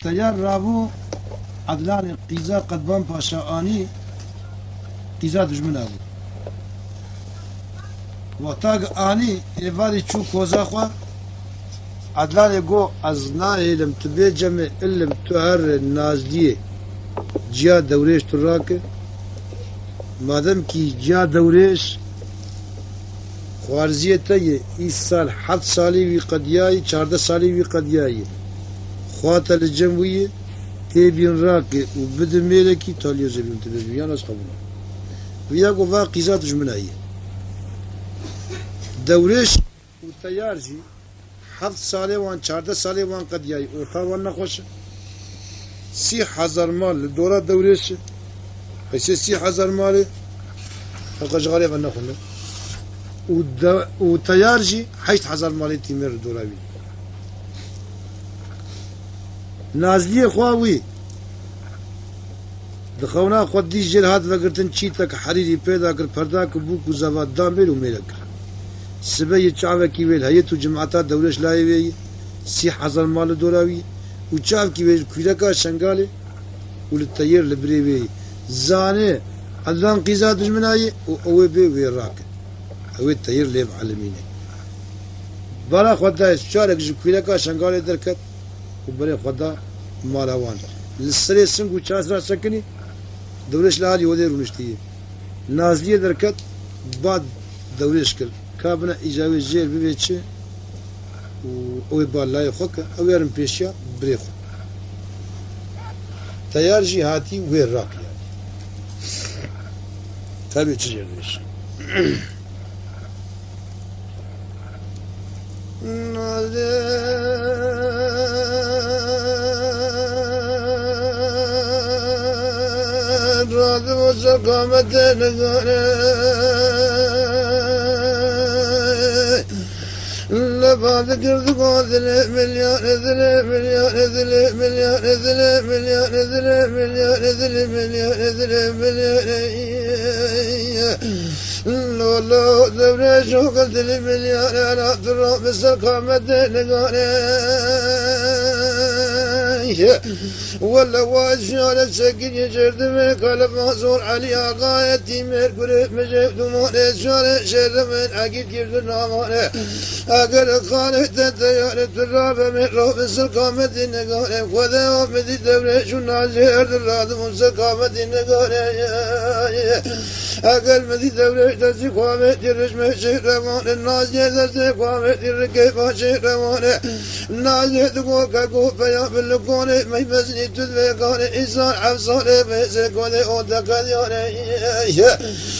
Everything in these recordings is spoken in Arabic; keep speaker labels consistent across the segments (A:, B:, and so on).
A: تيار رابو عدلان قيزا قدبان باشا آني قيزا دجمن أبو وطاق آني إيفادي چو كوزا خوا عدلان يقو أزنا إلم تبي جمع إلم تهر نازلية جيا دوريش تراك مادم كي جيا دوريش خوارزية تاية إيس سال 7 سالي وي قدياي 14 سالي وي قدياي خواتا الجموية تبين راكي وبدل ميلكي تاليو زبيون تبين يا ناس قبولا وياكو فا قيزات جمناية دوريش وتيارجي 7 سالي وان 14 سالي وان قدياي اوطا وان نخوش 3000 مال لدورة دوريش هسي 3000 مالي فقاش غالي غنا خونا وتيارجي 8000 مالي تيمير الدورة بي نازلية خواوي دخونا خود دي جيل هات وقرتن چيتك حريري پیدا کر پرداك بوك وزواد دامل وميلك سبي چاوه كي ويل هيتو جماعتا دورش لايوي 3000 مال دوراوي وچاو كي ويل كويلكا شنغالي وللتير لبريوي زاني الان قيزا دجمناي او بي ويراك او التير ليب علميني برا خدا شارك كويلكا شنغالي دركت وبري خدا مالوان للسري سنگو چاسرا سكني دورش لالي ودي رونشتي نازليه دركت بعد دورش كل كابنا اجاوي جيل بيبيتشي او بالا يخك او يرم بيشيا بريخو تيار جهاتي وين راك يعني تابع تجيش راد وسقامت نغاري لبعض قرد قادر مليار ذل مليار ذل مليار ذل مليار ذل مليار ذل مليار ذل مليار لو لو دبر شوق ذل مليار على تراب سقامت نغاري ولا واشياء سكين يجرد من قلب مازور علي آقايتي مرقري مجيب دمون شارع شر من عقيد كيف نامانه اگر خالد تيار تراب من روب سقامة النقارة وذا ومدي دبرش ونازير دراد من سقامة النقارة اگر مدي دبرش تسي قامة ترشم شير روان النازير تسي قامة تركيب شير روان النازير تقو كاكو بيا باللقون ما يمزني تدبقون إنسان عفصان بيسر كوني أوتك دياني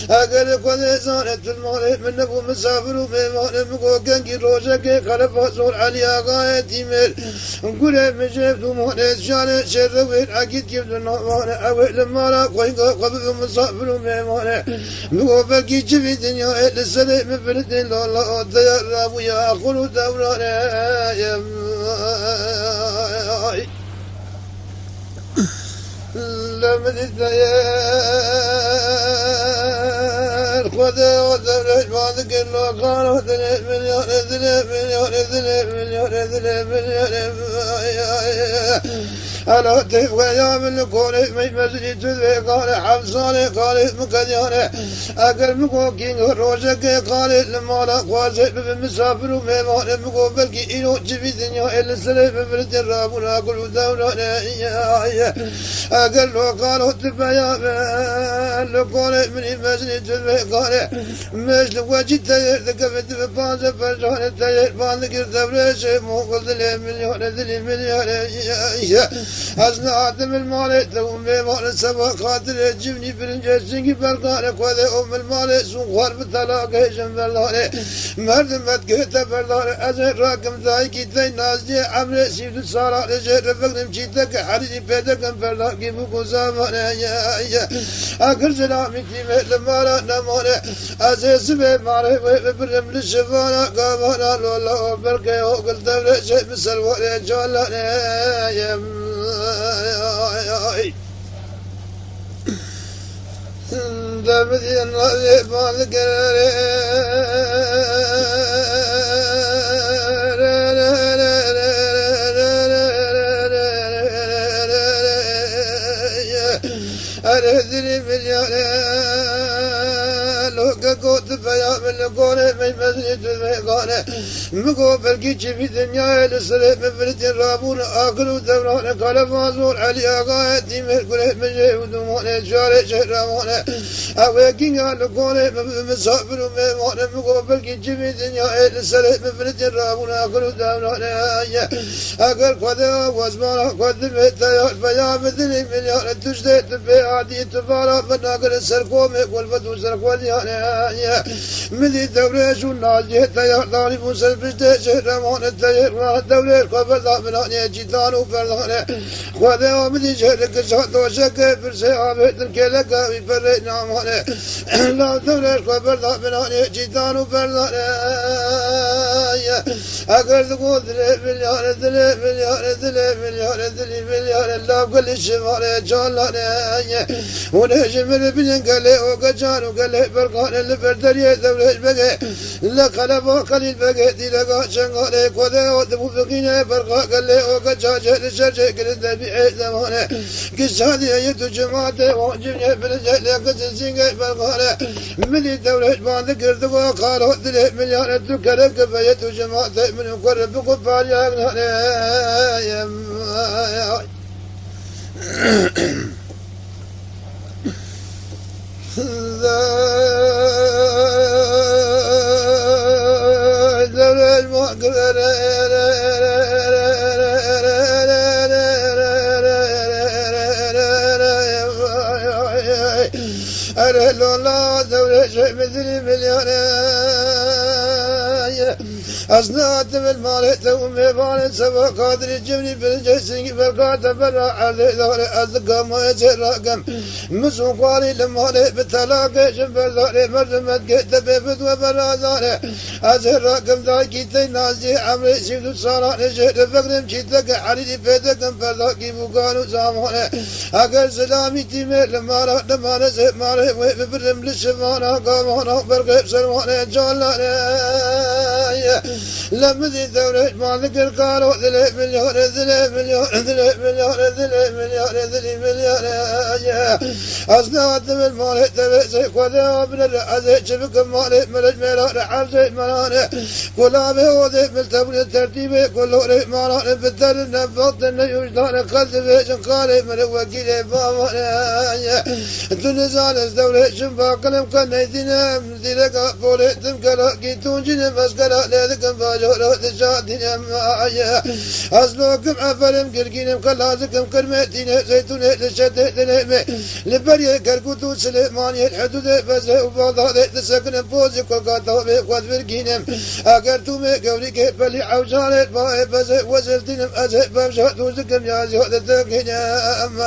A: اگر كوني إنسان تلماني من نبو مسافر وميمان مقو كنكي روشك خلف وصول علي آقاية تيمير نقول مجيب دمون شان شروين عقيد كيف دنامان أول لما لا قوينك قبل مسافر وميمان مقو بلكي جفي دنيا للسلام مفردين لله الديار رابو يا أخلو دوراني لمن الديار خذا وذبرش بعد كل قال وذل مليون ذل مليون ذل مليون ذل مليون ألا تبغى يا من الكون ما يمزني تذبي قال حفصاني قال مكديانه أقل مكوكين روشك قال لما لا قواسي بمسافر وميمان مكو بلكي إنو جفي دنيا إلا سليم بفرد الرابنا كل دورنا أقل قالوا تبغى يا من الكون من يمزني تذبي قال مثل وجه تير ذكفت ببانز فرجان تير بان ذكر دبرش موقل ذل مليون ذل مليون أصنع آدم المال دوم مال سبا خاطر جبني برنجة سنجي برقانك وذي المال سنخوار بطلاق هشم بالله مردم بدقيت بالله أزر راكم ذايكي تي نازدي عمل سيد الصلاة لجر رفقنم جيتك حريدي بيدكم بالله كيفو زمان أكر سلامي تيمي لما نمانا أزيز بمالي وبرم للشفانا قابانا لولا بركي وقل دولة شيء بسلواني جوالانا دمدي الله بالك أرهدني مليانة لو كنت بيا من القونة من مسجد الميقانة مقو بلقيتي في دنيا لسرق من بلد رابون آكلوا دوران قال مازور علي آقايتي مرقل مجي ودمون شارع شهرمان أوكين قال القونة مسافر وميمان مقو بلقيتي في دنيا لسرق من بلد رابون آكلوا دوران أقل قد وزمان قد متى بيا مثلي مليان تجدت بيعدي تفارا بناقل السرقوم والفتو سرقوال يعني مدي دوري شو ناجي تيار داني موسى بجد شهرمان التيار الدوري قبل من جيتان وفردان خذ مدي شهرك شاتو شك برسي عبد الكلك بفرق نامان لا دوري قبل من جيتان وفردان أقل تقول مليار مليار لا كل شمال جالنا ونجم البين قال وقجان وقال برقان البردري دولة بقى لا قلبه قليل بقى دي لقى شنقال كذا ودبو بقينا برقا قال وقجان الشرج قال ذبي زمانه قصادي يد جماعة وجبنا بالجل قصصين برقان من الدولة ما ذكرت وقالوا دل مليار الدكر كفاية جماعة من قرب قبال يا أصنعت بالمال تومي بان سبا قادر الجبني بالجسني بالقادة برا على ذولي أزقا ما يتراقم مسوقالي لمالي بتلاقي شنبر ذولي مرمت قيت بيبت وبرا ذولي أزراقم ذاكي تنازي عمري سيدو صاران شهر فقرم شيتك حريدي بيتكم فرداكي بقانو زاموني أقل سلامي تيمي لما نزيب مالي ويبرم للشفانا قامونا برقيب سلماني جالاني لما ذي دورة ما ذكر قالوا ذلي مليون أصنعت بالمال تبسي خذها من الرأسي شبك مالي ملج ميلان حبسي ملاني كلها بهوذي بالتبني الترتيبي كله ريح مالان بالدر النفط النيوجدان قلت بيشن قالي من وكيلي فاماني تنزال الدولة شنفا قلم كنيتنا مدينك بولي تمكلا كيتون جنم أسكلا لذكم فاجورو تشادين معايا أصلوكم عفرم قرقينم كلازكم كرمتين زيتون لشدت لهمي لبريه كركوتو سليماني الحدود فزه وفاضه تسكن بوزي كوكاتو بيقوات فرقينم أقرتو مي قولي كيبالي عوشاني باي فزه وزلتينم أزه بمشاتو زكم يازي هذا تاكينم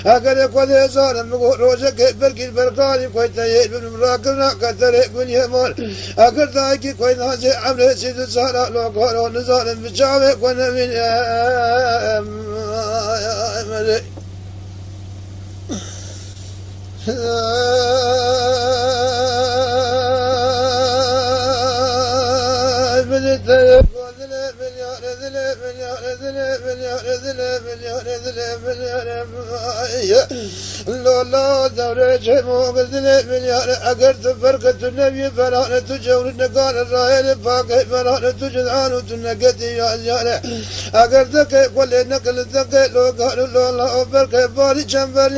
A: أقر قوذي زارم مقول روشا كيبالكي البرقالي كويتا يبن مراكبنا كتري بني مال أقر دايكي كويتا زي عمري سيدو سارا لو قالوا نزال بجاوي كونا من أمري لولا دورة جمو قلت مليار أقرت فرقة النبي فرانة تجور النقال الرايل فاقه فرانة تجدعان تنقتي يا زيارة أقرتك قل نقلتك لو قالوا لولا فرقة باري جنبر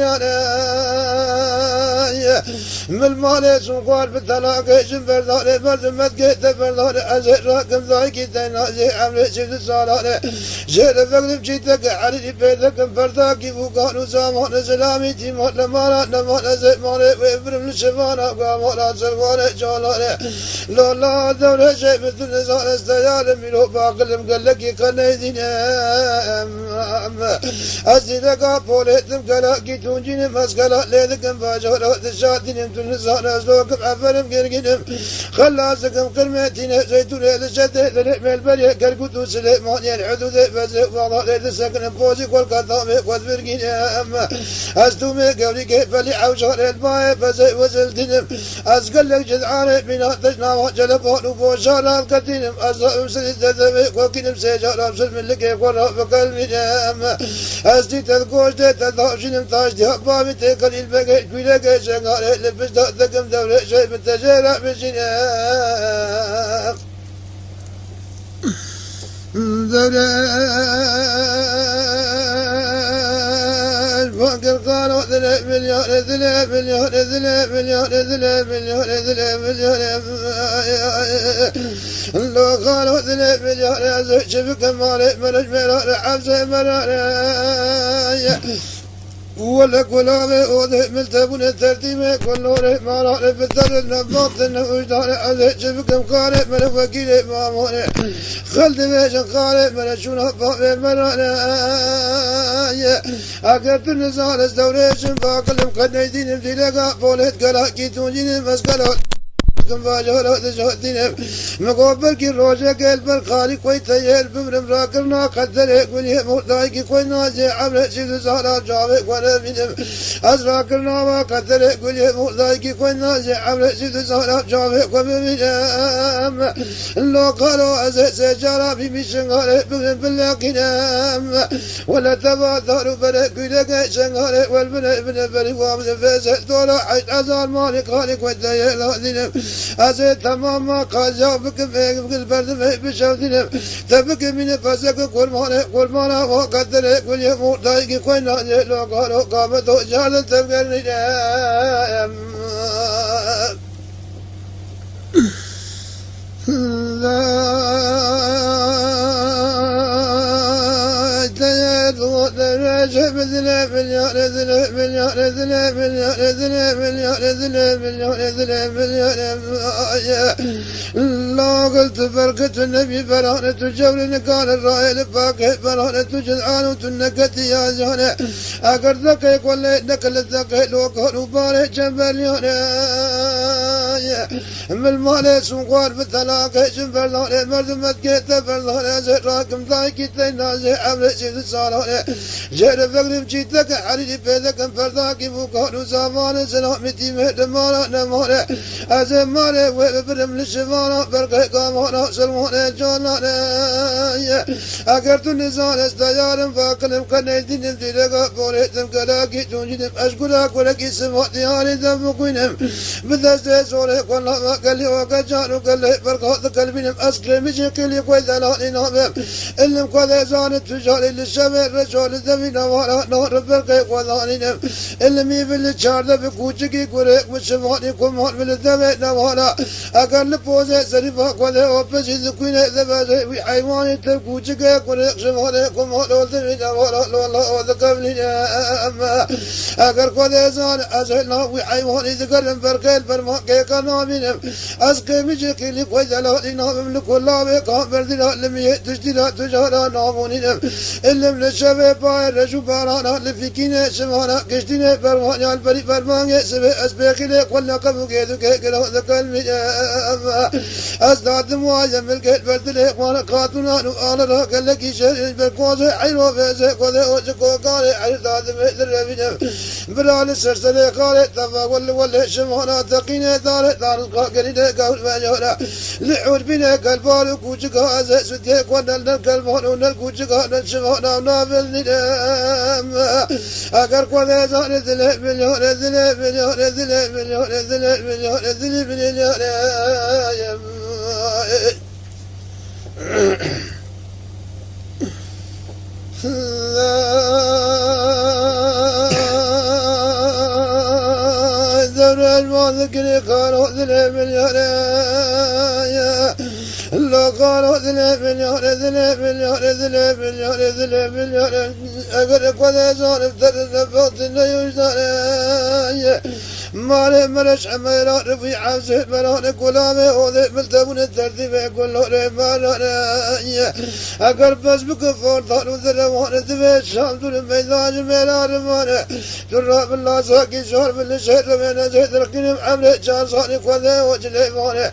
A: من المال سنقال بالتلاقي جنبر داري مرزمت قيت فرداري أزهر راكم ذاكي تنازي عمري سيد الصالة جير فقر بجيتك حريري بيتك فرداكي فوقانو سامان سلامي تيمات لمانا نمان زي مالي ويبرم لشفانا قامانا سلوانا جالانا لولا دولة شيء مثل نزال استيال ميلو باقلم قلقي قنيدين أزيدكا بوليتم قلاقي تونجين مسكلا ليدكم فاجورو تشاتين مثل نزال أزلوكم عفرم قرقينم خلاسكم قرمتين زيتون لشده لنعمل بريه كالقدو سليماني الحدود فزه وضع لسكن بوزي كل قطامي قد فرقين أما أستومي قولي كيف لي عوشار الماء فزي وزلتنم أسقل لك جدعاني بنا تجنا وجلبون وبوشار القدينم أزا أمسل الدذبي وكنم سيجار أمسل من لكي قرى فقلبي أما أزدي تذكوش تذهبشن تاج دي بابي تقل البقى كلك شغال لبس تقم دولة شيء بالتجارة بشنا دولة فكر قالوا 3 مليون 3 مليون 3 مليون 3 مليون 3 مليون لو قالوا 3 مليون شبك مالي مرج مرار حبسي مرار ولا كلامي أوضح ملتبون الترتيب كله مرار بالدر النبض النوجدار أزه شبك مقارب من وكيل مامون خلد بيشن قارب من شون باب مرار أكرت النزار استوريشن باقلم قد نيدين بتلقى بولت قلا كيتونجين مسكلا كم باجور تجودين مقابل كي روجة قلب خالي كوي تيار بمرم راكرنا قدر كوني مرداي كي كوي نازي عمر شيد زارا جاوي وانا بينم أزراكرنا وقدر كوني مرداي كي كوي نازي عمر شيد زارا جاوي وانا بينم لو قالوا أزه سجارة بمشن غالي بمرم بلاقينام ولا تبادر برك لك شنغالي والبنى بن بري وامن فيزة دولا عيد أزار مالك خالي كوي تيار لازينم أزيد تماما قاجا بكم بكل برد بشوتنا تبك من فسك كل مانا وقدر كل يوم دايق كل ناجي لو قالوا قامت جال تبقى لا قلت فرقة النبي فرانة جولنا قال الرائل باقي فرانة جدعان تنكت يا زهنة أقرتك يقول لك لذك لو قالوا باري جنباليانا من المال سنقار بثلاقة جنباليانا مردمت كيتا فرانة زهراكم ضايكي تنازي عمل سيد صالحة جهر فقر بجيتك حريري بيدك فرداكي فقالوا زمان سلامتي مهدمانا نمانا أزمانا وبرم للشفانا برقى قامانا سلمانا جانا أقرت النزال استيارا فاقلم قنيدين انتلقى بوليتم كلاكي تنجدم أشكرك ولكي سمعت هالي دمقينم بذست سوريك والله ما قال لي وقجانو قال لي برقى قلبينم أسكرم جيكلي قوي ذلاني نامم إلم قوي زانت تجاري للشبه رجال الزمين وارا نور برقى وذانينم إلم يفل الشارد بكوشكي قريك وشماني كمان بالذبه نوارا أقل لبوزة سريفا قوي وبسي ذكوين ذبازي وحيواني تبكوشكي قريك شماني كمان والذبين وارا لوالله وذكبني أما أقل قوي زان أسهلنا وحيواني ذكرم برقى البرمان كيكا نامينم أسكي مجيكي لقوي ذلاني نامم لكل لابي قام بردنا لمي تجدنا تجارا نامونينم إلم للشبه باير رجو بارانا لفكينة شمانا كشتينة برمانيا البري برمانيا سبه أسبيخي لك ولا قبو كيدو كيكرا ذكال من أما أسداد مواجه ملكت بردلك وانا قاتنا نقال راك لكي شرين بالقوزي حيرو فيزي قوزي وشكو قالي حيرداد مهدر ربينم برال السرسلي قالي تفا ولا شمانا تقينة دارت دارت قاقرينة قول مجورا لحور بنا قلبالو كوشكا أزي سديك وانا نلقلبان ونلقوشكا نشمانا ونافل ننام أقر قوة زان 3 مليون 3 مليون 3 مليون 3 مليون 3 مليون ذر المذكر قالوا 3 مليون لو قالوا 3 مليون 3 مليون 3 مليون 3 مليون أقر قوة زان افتر نفوت يوجدان مالي مرش عميرا رفي عبسه مران كلامي وذي ملتبون الترتيب كله رمانا أقر بس بكفور ضانو ذرمان ذبه شام دون الميدان ميلا رمانا تراب الله ساكي شهر من الشهر رمينا زيد القنم عمره جار صاني قوذي وجلي مانا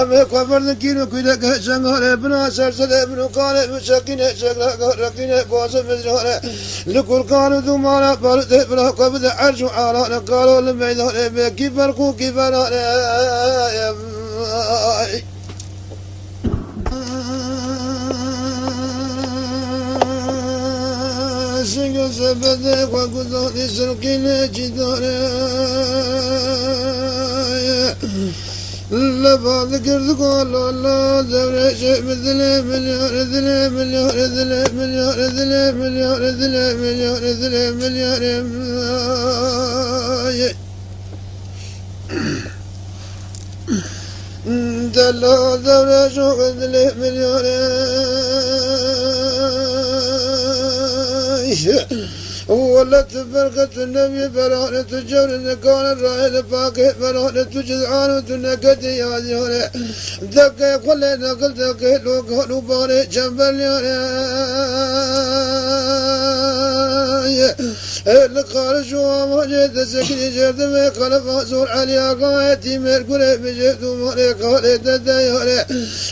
A: أمي قفر ذكينو كيلك شنغالي بنا سرسل ابنو قالي مشاكيني شكرا رقيني بواسم مزرانا لكل قانو ذو مانا بارد بلا قبض عرش عالانا قالوا للميدان كيف بركو كيف أنا سنگ سبده وقضانی سرقین جداره لبعض كرد قال الله زوري شيء مثل مليار ذلي مليار ذلي مليار ذلي مليار ذلي مليار ذلي مليار دلا زوري شوق ذلي مليار ولت بركة النبي برهنة الجور كان الرائد باقي برهنة جذعان تنكد يا زيوني دقي كل نقل دقي لو قالوا باري جنبل القال شو ما جيت سكني جرد ما قال فازور علي قايتي مرقل بجد مالي قال تديوري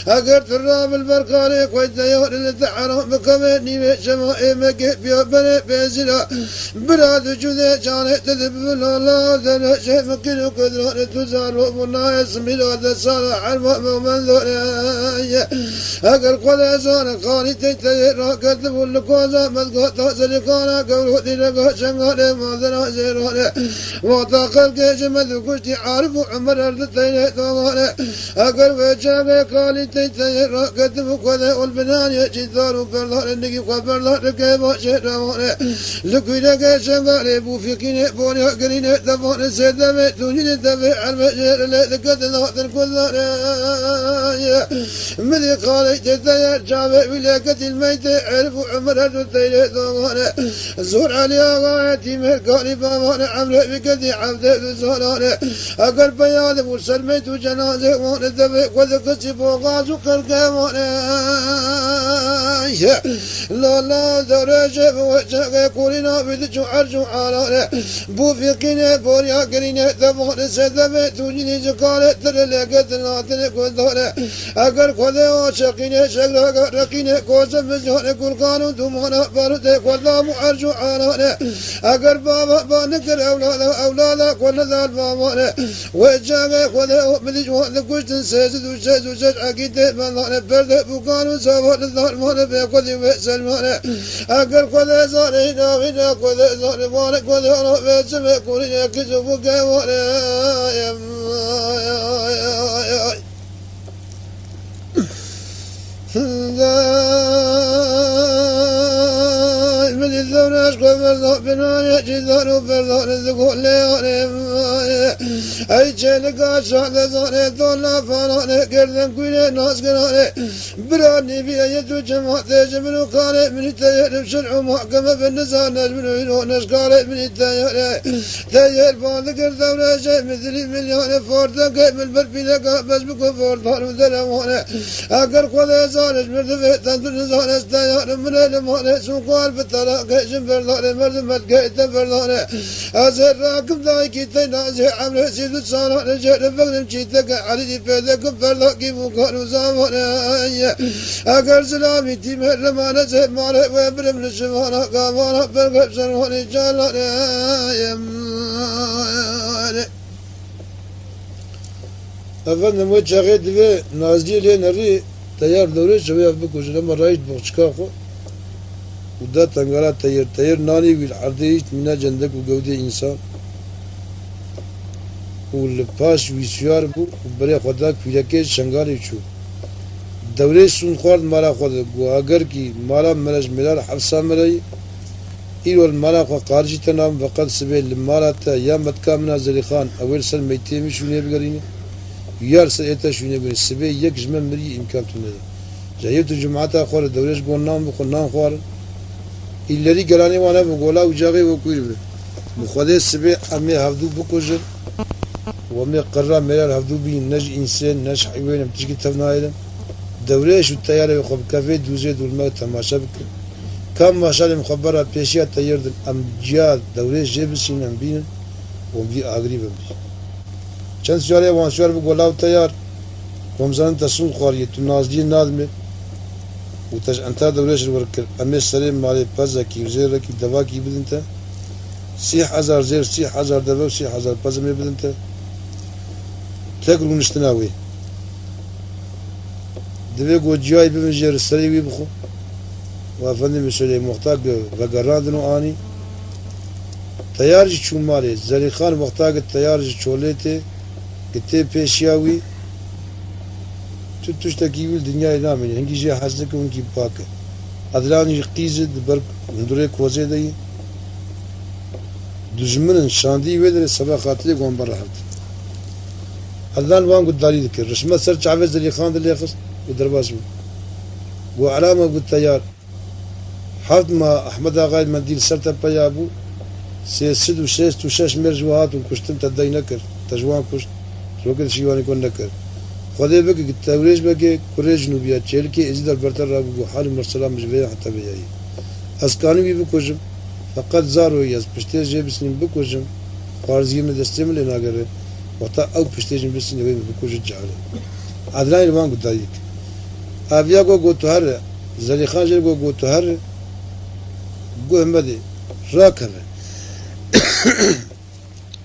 A: اقرت الراب البركاري قيد ديور التحرم بكمني بشمائي مكي بيبني بيزلا براد جذي جاني تذب الله ذا شيء ممكن قدران تزال ومنا يسمي له صالح المؤمن ذوري اقر قد زان قاني تيتير كتب الكوزا مذكوت سلكانا قولوا دينك شنغالي ماذنا زيروني وطاقل كيش مذكوشتي عارف عمر ارضتين توغاني اقر وجاقي قاني تيتير كتب قد والبنان يجيثار وبرلان انكي قبرلان ركيبا شيروني لكوينك شنغالي بوفيكيني بوني قريني دفوني سيدامي تونيني دفي عالمجير اللي ذكت الوقت الكذاني مذي قاني تيتير جابي بلاكة الميت عرفوا عمر ارضتين توغاني زور علي غايتي مرقاني باماني عمري بكذي عبدي بزولاني اقر بياض وسلميت وجنازي وانا دفي وذكتي بوغاز وكرقاماني لا لا درجة وجهك كورينا بدجو عرجو عالاني بوفيقيني بوريا قريني دفوني سيدمي تونيني زكالي ترلي قدنا تني كوزاني اقر كوزي وشقيني شقلق رقيني كوزا بزهاني كورقانو دومانا باردي كوزا معرجو عالاني اقر بابا بانكر اولادا كل ذا الباباني وجاقي كوزي بدجو لكوشتن سيزد وشيز وشيز عقيدي باناني برد بوكانو سابات الظهر ماني بيكوزي ويسلماني اقر كوزي زاني ناوينا كوزي زاني ماني كوزي انا بيسمي كوريني كزو بوكاواني من الزوناش قبل بنايا جذان وبرضان ذقول لياني اي جيلك عشان زاني دولا فاناني قردن كويني ناس قراني براني بيا يدو جماعة تجمنو كاري من التيار بشرع محكمة بالنزال نجمنو ينو نشكاري من التيار تيار فان قردن راشي مثلي ملياني فوردن كيف البربينك بس بكو فوردان وذلماني اقر قوة زانش مرتفع تنتو نزال استيار من الماني سوقال بالتلا كيشن برداني مرتمت كيتا برداني ازر راكب دايكي تينازي عمري سيدو ساناني جهر فقنم جيتك علي بيدك برداكي مكانو زاماني اقر سلامي تيمه رمانا زهب مالي ويبرم لشمانا قامانا برقب سنواني جالاني efendim o çağıdı ve Nazli'yle nari tayar doğru şöyle bir kuşlama rayit boğçka ko uda tangara tayar nani bil ardiş mina cendek u gövde insan ul paş visiyar bu bere khoda küleke şangari çu devre sun khord mala khod gu agar ki mala melaj milal hafsa melay İlol mala kho qarji tanam vaqad sebel malata ya matkamna zelikhan awel sal meytemi şune bigarini يارس إيتا شو نبي السبي يكجمل مري إمكان تنده جايبت الجمعة أخوار الدوريش قلناهم بقلناهم خوار إلا لي قراني وانا بقولا وجاغي وكوير بي مخوضي السبي أمي هفدو بكوجر وأمي قرر ملال هفدو بي نج إنسان نج حيوان بتجي تفنايلم دوريش والتيارة يخب كافي دوزيد والماء تماشا بك كم ماشا مخبرة بيشيات تيردن أم جياد دوريش جيبسين أم بينن ومبي أغريبا بي چند سواره وانسوار به گلاو تیار کمزان تسون خواریه تو نازدی نادمه و تاج انتا دورش رو ورکر امی سری مالی پزا کی وزیر کی دوا کی بدن تا 30,000 زیر 30,000 دوا و 30,000 پزا می بدن تا تکرو نشتناوی دوی گو جای بمجر سری وی بخو وافندي مسؤولي محتاج وقراندن واني تيارج شمالي زلي خان محتاج تيارج شوليتي كتير بيشياوي تشتكي الدنيا نامين هنجي جي حزنك ونجي باكه ادلاني قيزد برك ندوري كوزي دي دجمن شاندي ودر سبا خاطري قوم برحت ادلان وان قدالي ذكر رسمه سر عفز اللي خان اللي يخص ودرباس وعلامه بالتيار حفظ ما احمد اغاي منديل سرت بيابو سيسد وسيست وشاش مرجوهات وكشتم تدي نكر تجوان كشت وقت شيوان يكون نكر خذي بك التوريج بك كوريج جنوبية تشيلكي ازيد البرتر رابو حال مرسلا مجبيه حتى بيجي اسكاني بي بكوجم فقط زارو ياز بشتي جيب سنين بكوجم خارزي من دستم لنا غير وقت او بشتي جيب سنين بكوج جعله ادلاي وان قدايك ابيا جو تهر زلي خاجر جو تهر جو همدي راكر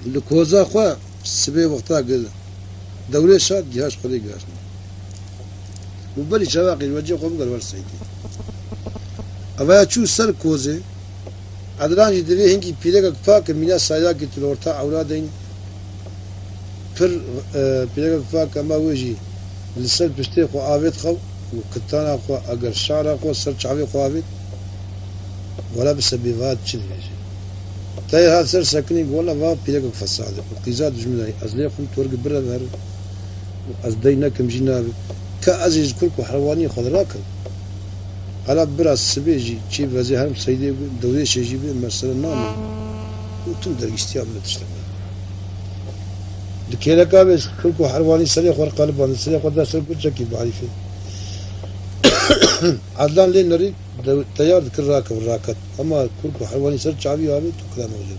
A: لكوزا خو سبي وقتها قال دولة شاد جهاز خلي جهازنا وبلي شواقي الوجه قوم قال ورسيتي أبغى شو سر كوزة عدلان يدري هنجي بيلك فاك مينا سايا قلت له ورتا أولادين فر بيلك فاك ما وجي لسه بشتي خو عابد خو وكتانا خو أجر شعر خو سر شعبي خو عابد ولا بسبيفات شنيجي تاي هذا سر سكني ولا ما بيلك فساد وقيزات جملة أزلي خم تورق برا ذهر أزدينا كم جنابي كأزيز كلكو حرواني خضراكم على برا سبيجي شيء بزي هم سيدي دوري شيء مثلا نامي وتم درج استياب لتشتغل دكيلا كابس كلكو حرواني سريع خور قلبان سريع خور داس كل شيء بعرفه عدلان لين نريد تيار ذكر راكب الراكت أما كلكو حرواني سر شعبي هذا كلام موجود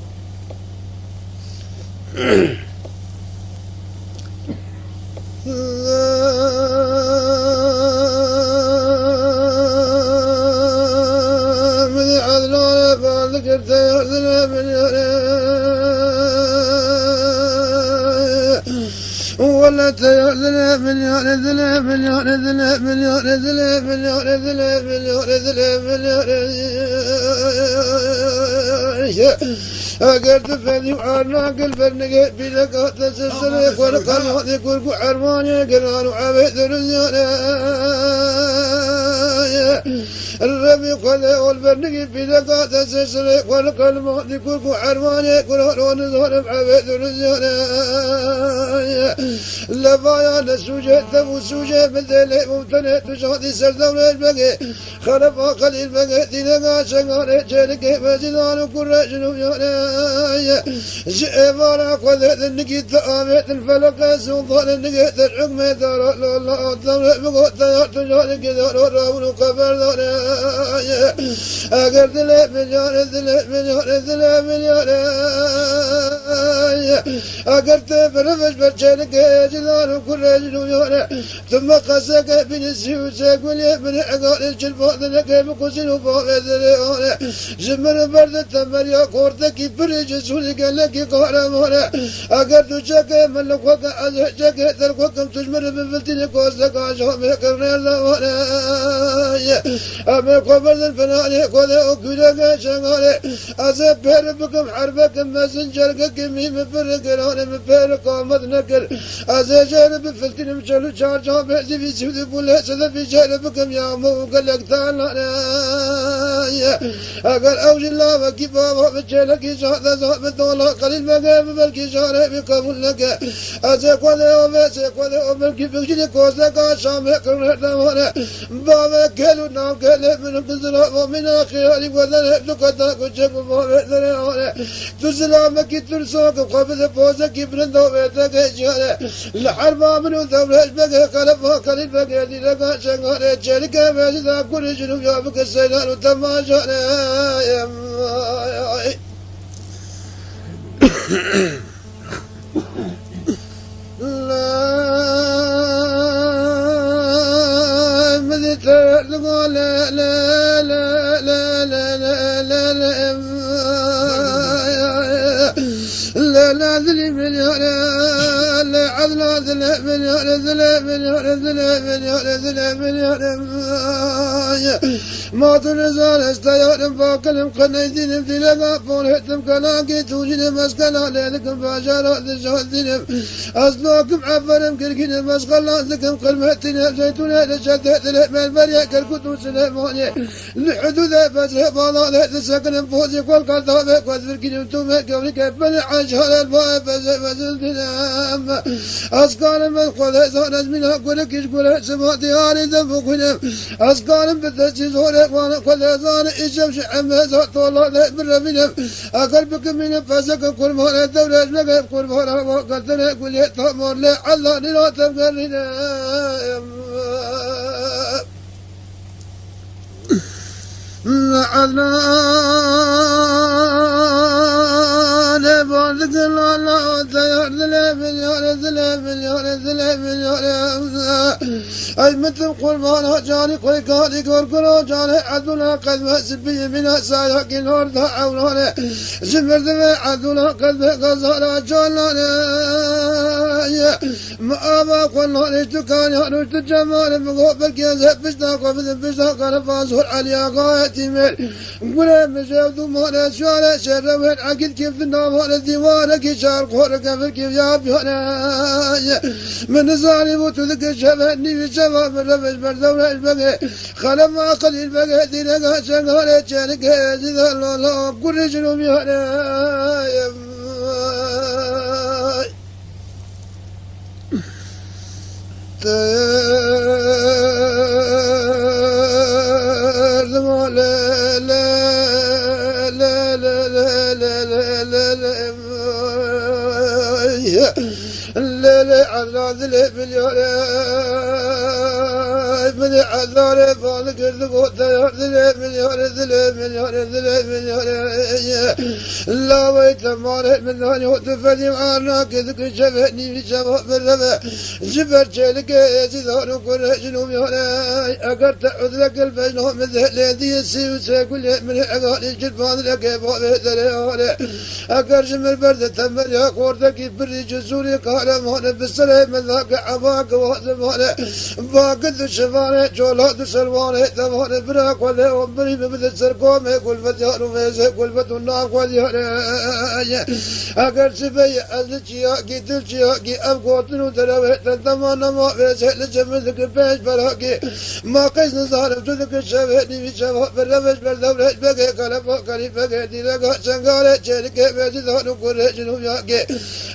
A: من عدلان فالذكر تيار ولا تيار مليون أقرت فني وعرنا قلب النجاة بلك تسلسل ورقم هذي كل حرماني قران وعبيد الرجال الربي قال والبرنجي بلك تسلسل ورقم هذي كل حرماني قران ونزهر بعبيد الرجال لبايا نسوجة تبو سوجة مثل ممتنع تشاطي سردون البقي خلف أقل البقي تلقى شغال جلك مجدان وكل جنوب زئبارا قذت النقيت آمت الفلك سلطان النقيت الحكم دار الله الدولة بقوت تيار تجارك دار الرابن وكبر دار أقر ذلك مليار أقر تفرفش برشانك جدار وكل جنوب ثم قسك بن السيوسك واليمن عقال الجلبات لك بقسن وفاق ذلك زمن برد التمر يا كورتك برج سولك لك قهرمانا أقر تشك من لقوك أزهجك تركوكم تجمر بفلتين كوزك عشام كرنير لوانا أما قبر الفناني قوله وكلك شغالي أزبر بكم حربكم مزنجرك كمي مفرق راني مفرق قامت نكر أزجر بفلتين مشلو شارجا بأزي في سود بوله سد في شهر بكم يا مو قلق تانا أقر أوج الله وكيفا وبجلك شهد زهد دولا قليل مقام بلكي شهر بكم لك أزيك وذي ومسيك وذي وملكي بجلي كوزك عشام كرنر دمانا بابا كلو نام كلي من بزلا ومن أخيالي وذنب لكتا كجب بابا ذنب تسلامك ترسوك قبل بوزك برندو بيتك جهر الحرب منو ثورة بقى قلبها قليل بقى دي لك شغال جلك مجد كل جنوب يابك السيلان وتماشى لا مدت لا لا لا لا لا لا لا لا ذلي مليون لا عدنا ذل ما تنزل استيار فاكلم قنيدين في لقى فورهتم كلاكي توجد مسكنا ليلكم فاشارات الشهدين أصلاكم عفرم كركين مسكنا لكم قلمتنا زيتنا لشدت الأمال بريا كالكتو سليماني لحدود فتح بالا تسكن فوزي والقلطة وذكر كنتم قولك فلعش هذا الباب فزلتنا أسكان من قد زانت من أقولك إشقل سماتي آلي دفقنا أسكان بالتسجيز هورك وانا قد زان إشمش عمه زات الله لأبر منهم أقلبك من فسك كل مهر الدولة لك كل مهر وقلتنا كل يتامر لعلا لا تبقرنا عدنا لبعضك الله تيار أي مثل قربان جاني قوي قادي قرقرو جاني عدنا قد مسبي من سايق الأرض عونا زمر دمي عدنا قد غزالا جانا ما أبا قلنا لشتكان يعنوش الجمال مقوبل كيزة بشتاق وفذن بشتاق نفاسور عليا غايتي ميل قولا مجاود مانا شوالا شر وين عقل كيف النام على الديوان كي شار قورك كيف يا بيانا من ظالم وتذكر شبهني بالشباب من رفش بردونا البقى خلم ما قل البقى دينك شنغالي شانك زيد الله قل شنو بيانا لا عذاب باليوم من عذاب فالك الزبوت مليون لا ويت مال من هني وتفدي معنا كذك شبهني في شباب بالربع جبر شلك يزيدون كل جنوب هنا أقرت عذلك البينهم مثل الذي يسير كل من أقال الجلبان لك بهذا أقرش من البرد تمر يا قوردك بري جزوري قال مهنا بالسلام من ذاك عباك وهذا مهنا باقد الشفانة جولات سلوانة تمهنا براك ولا وبري بمثل سرقوم يقول فتيان وميزة يقول فتونا وليانا أقرش بي أزلتيا كي تلتيا كي أبقوتن وتلوه تنتمانا ما بيسه لجمزك بيش براكي ما قيس نظارف تذك الشفاني في شفاء بالرفش بالدولة بقى قلبا قليب بقى ديلقا شنقالة شركة بيسي ذانو كل جنوب ياكي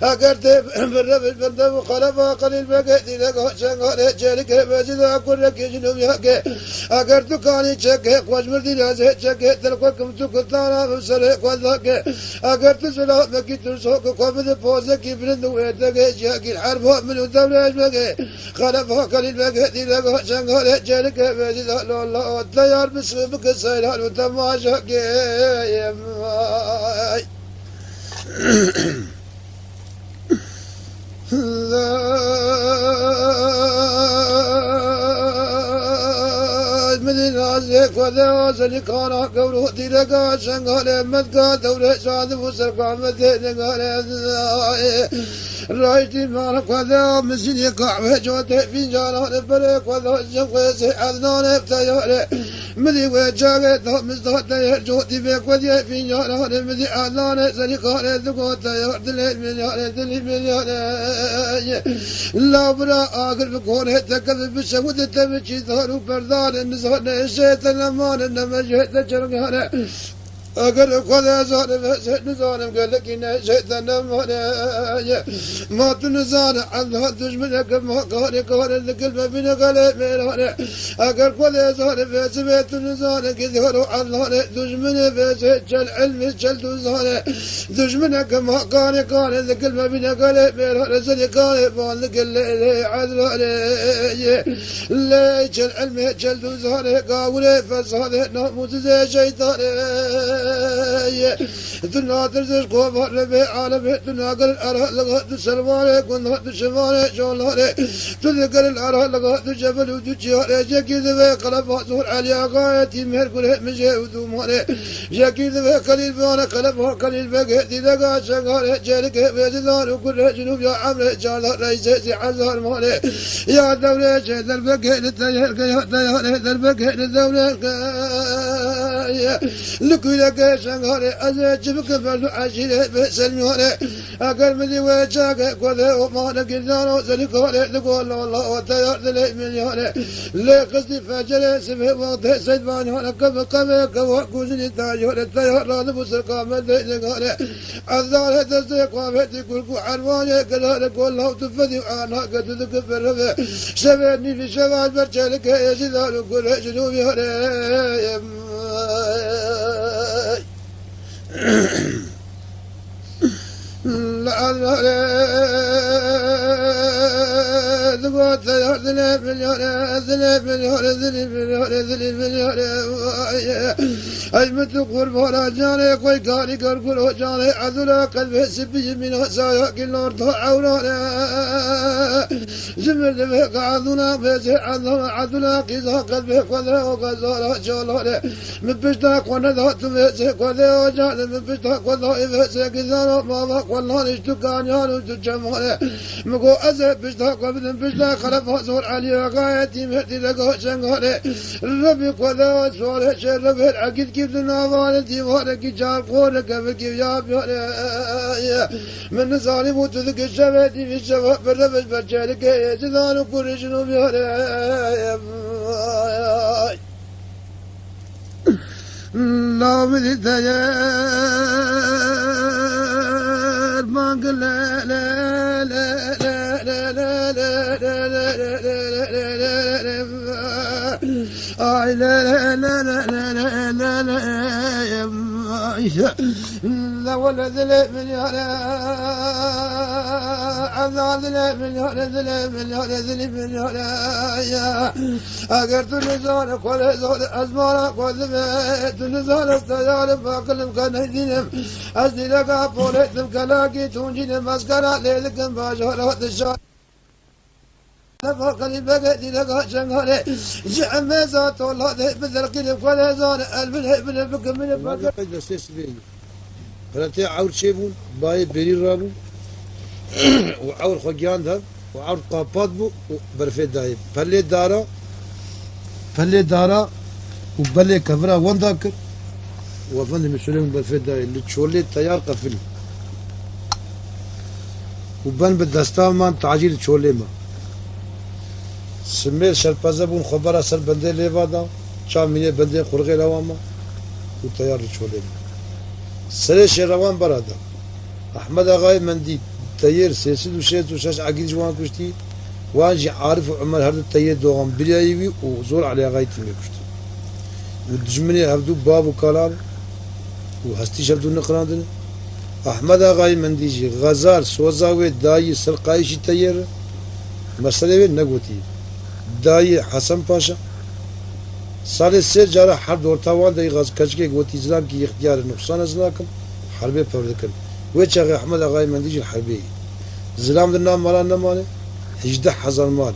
A: أقرت بالرفش بالدولة قلبا قليل بقى ديلقا شنقالة شركة بيسي ذانو كل جنوب ياكي أقرت كاني شكي وجمر ديلازي شكي تلقكم تكتانا بسرق وذاكي أقرت سلام مكي ترسوك قبض فوزك برند ويتك شاكي الحرب من الدولة بقى قلبا قليل بقى ديلقا شنقالة شركة بيسي ذانو الله التيار بسبك السيلان وتماشاكي يا ماي مدينة زيك وذا سلكانا قولو ديلقا شنقالي مدقا دولة شاد وسرقا مدينة رايتي مالك وذا مسيني قعوة جوتي في جانا نبريك وذا الشنقي سيحذنا نبتيالي مدي وجاقي مزداد تيار جوتي بيك وذي في جانا نبدي أذانا سلكانا ذكو تيار دليل مليان لا برا آخر بكون هتكذب بالشهود التمشي ظهروا بردان النزهر الشيطان الأمان إنما جهد جرقانا أقول خذ زارم نزارم قال لك إن شيطان مهنا ما تنزار الله دشمنك ما قال القلب بين قلب مهنا أقول خذ زارم سبيت نزار كذهر الله دشمن بسجل العلم جل زار دشمنك ما قال القلب بين قلب مهنا زل قال بالك عذر لا جل علم جل زار قاول فصاد ناموس زي شيطان دنا ترزش قوة ربي عالمي دنا قل الأرها لغات سلواني كنات شمالي شولاني تذكر الأرها لغات جبل ودجاري جاكي ذبي قلب عصور عليا غايتي مهر كله مجي ودوماني جاكي ذبي قليل بانا قلبها قليل بقيتي لقا شغالي جالك بيدلان وكل جنوب يا عمري جال رئيسي عزار مالي يا دولة جهد البقيت التيار يا تيار البقيت الدولة لكي لك شغالي أزجبك بلو عشيري بسلموني أقل مدي وجاك كذا وما نقدروا سلكوني لقول الله وتيار ذلك مليوني لي قصدي فجر سبه وقت سيدباني وانا كم كوا كوزني تاجور التيار راضي بسرقا من ذلك الظاهر تصديق وفتي كل حرماني كذا كل الله تفدي وعنا قد تكبر سبني في شباب برجلك يزيدان كل جنوبي هري لا ذبات ذلك مليون أجمت قربانا جاني كوي كاري كركلو جاني عذلا قلبه سبي من سايا كلور عورانا زمر دمك عذنا بيزي عذلا قيزا قلبه قذا وقزارا جالاني من بشتاك وندهت بيزي قذا وجاني من بشتاك وذا بيزي قذارا ماما والله اشتكان يانو تجمعنا مقو أزه بشتاك وبدن بشتاك خلفها زور عليا غايتي مهدي لقو شنغاني ربي قذا وزوره شر ربي عقيد كيف ناظرتي وارك جار قولك بكيف يا بيا من ظالم وتذك الشباتي في الشباب بالربش برجالك يزدان وكل شنو بيا لا بدي تجار ما قل لا لا لا لا لا لا لا لا لا لا لا لا لا يا عيشة لا ولا ذلك من يانا عذاب ذلك من يانا ذلك من يانا ذلك من يانا يا أقرت النزال كل زول أزمارا كل ذبت النزال استيار باقل كان يدينم أزدلك أبولتم كلاكي تونجين مسكرا ليلكم باشارات الشار لفاقني بقيتي لقا شنغالي جعم ذات والله بذرقني ولا زان البلح من البقى من البقى
B: قد سيس بي فلتي عور شيبون باي بري رابو وعور خجيان ده وعور قابات بو وبرفي داي فلي دارا وبلي كفرا ونداك وفند مسلم برفي داي اللي تشولي تيار قفل وبن بالدستان مان تعجيل تشولي ما سمير شرپزه بون خبره سر بنده لیوادا چا مینه بنده خرقه لواما و تیار چوله سر شروان برادا احمد آقای مندی تیار سیسد و شیت و شش عقیل جوان کشتی وانجی عارف و عمر هر دو تیار دوغم بریایوی و زور علی آقای تیمی کشتی و دجمنی هفدو باب و کالاب و هستیش هفدو نقراندن احمد آقای مندی جی غزار سوزاوی دایی سرقایشی تیار مسئله نگوتی دایی حسن پاشا سال سه جاره حرب دورتاوان دایی غاز کچکه گوتی زلام کی اختیار نقصان از ناکم حربه پرده کن و چاقی احمد آقای مندیج حربه زلام در نام مالان نمانه 18,000 مال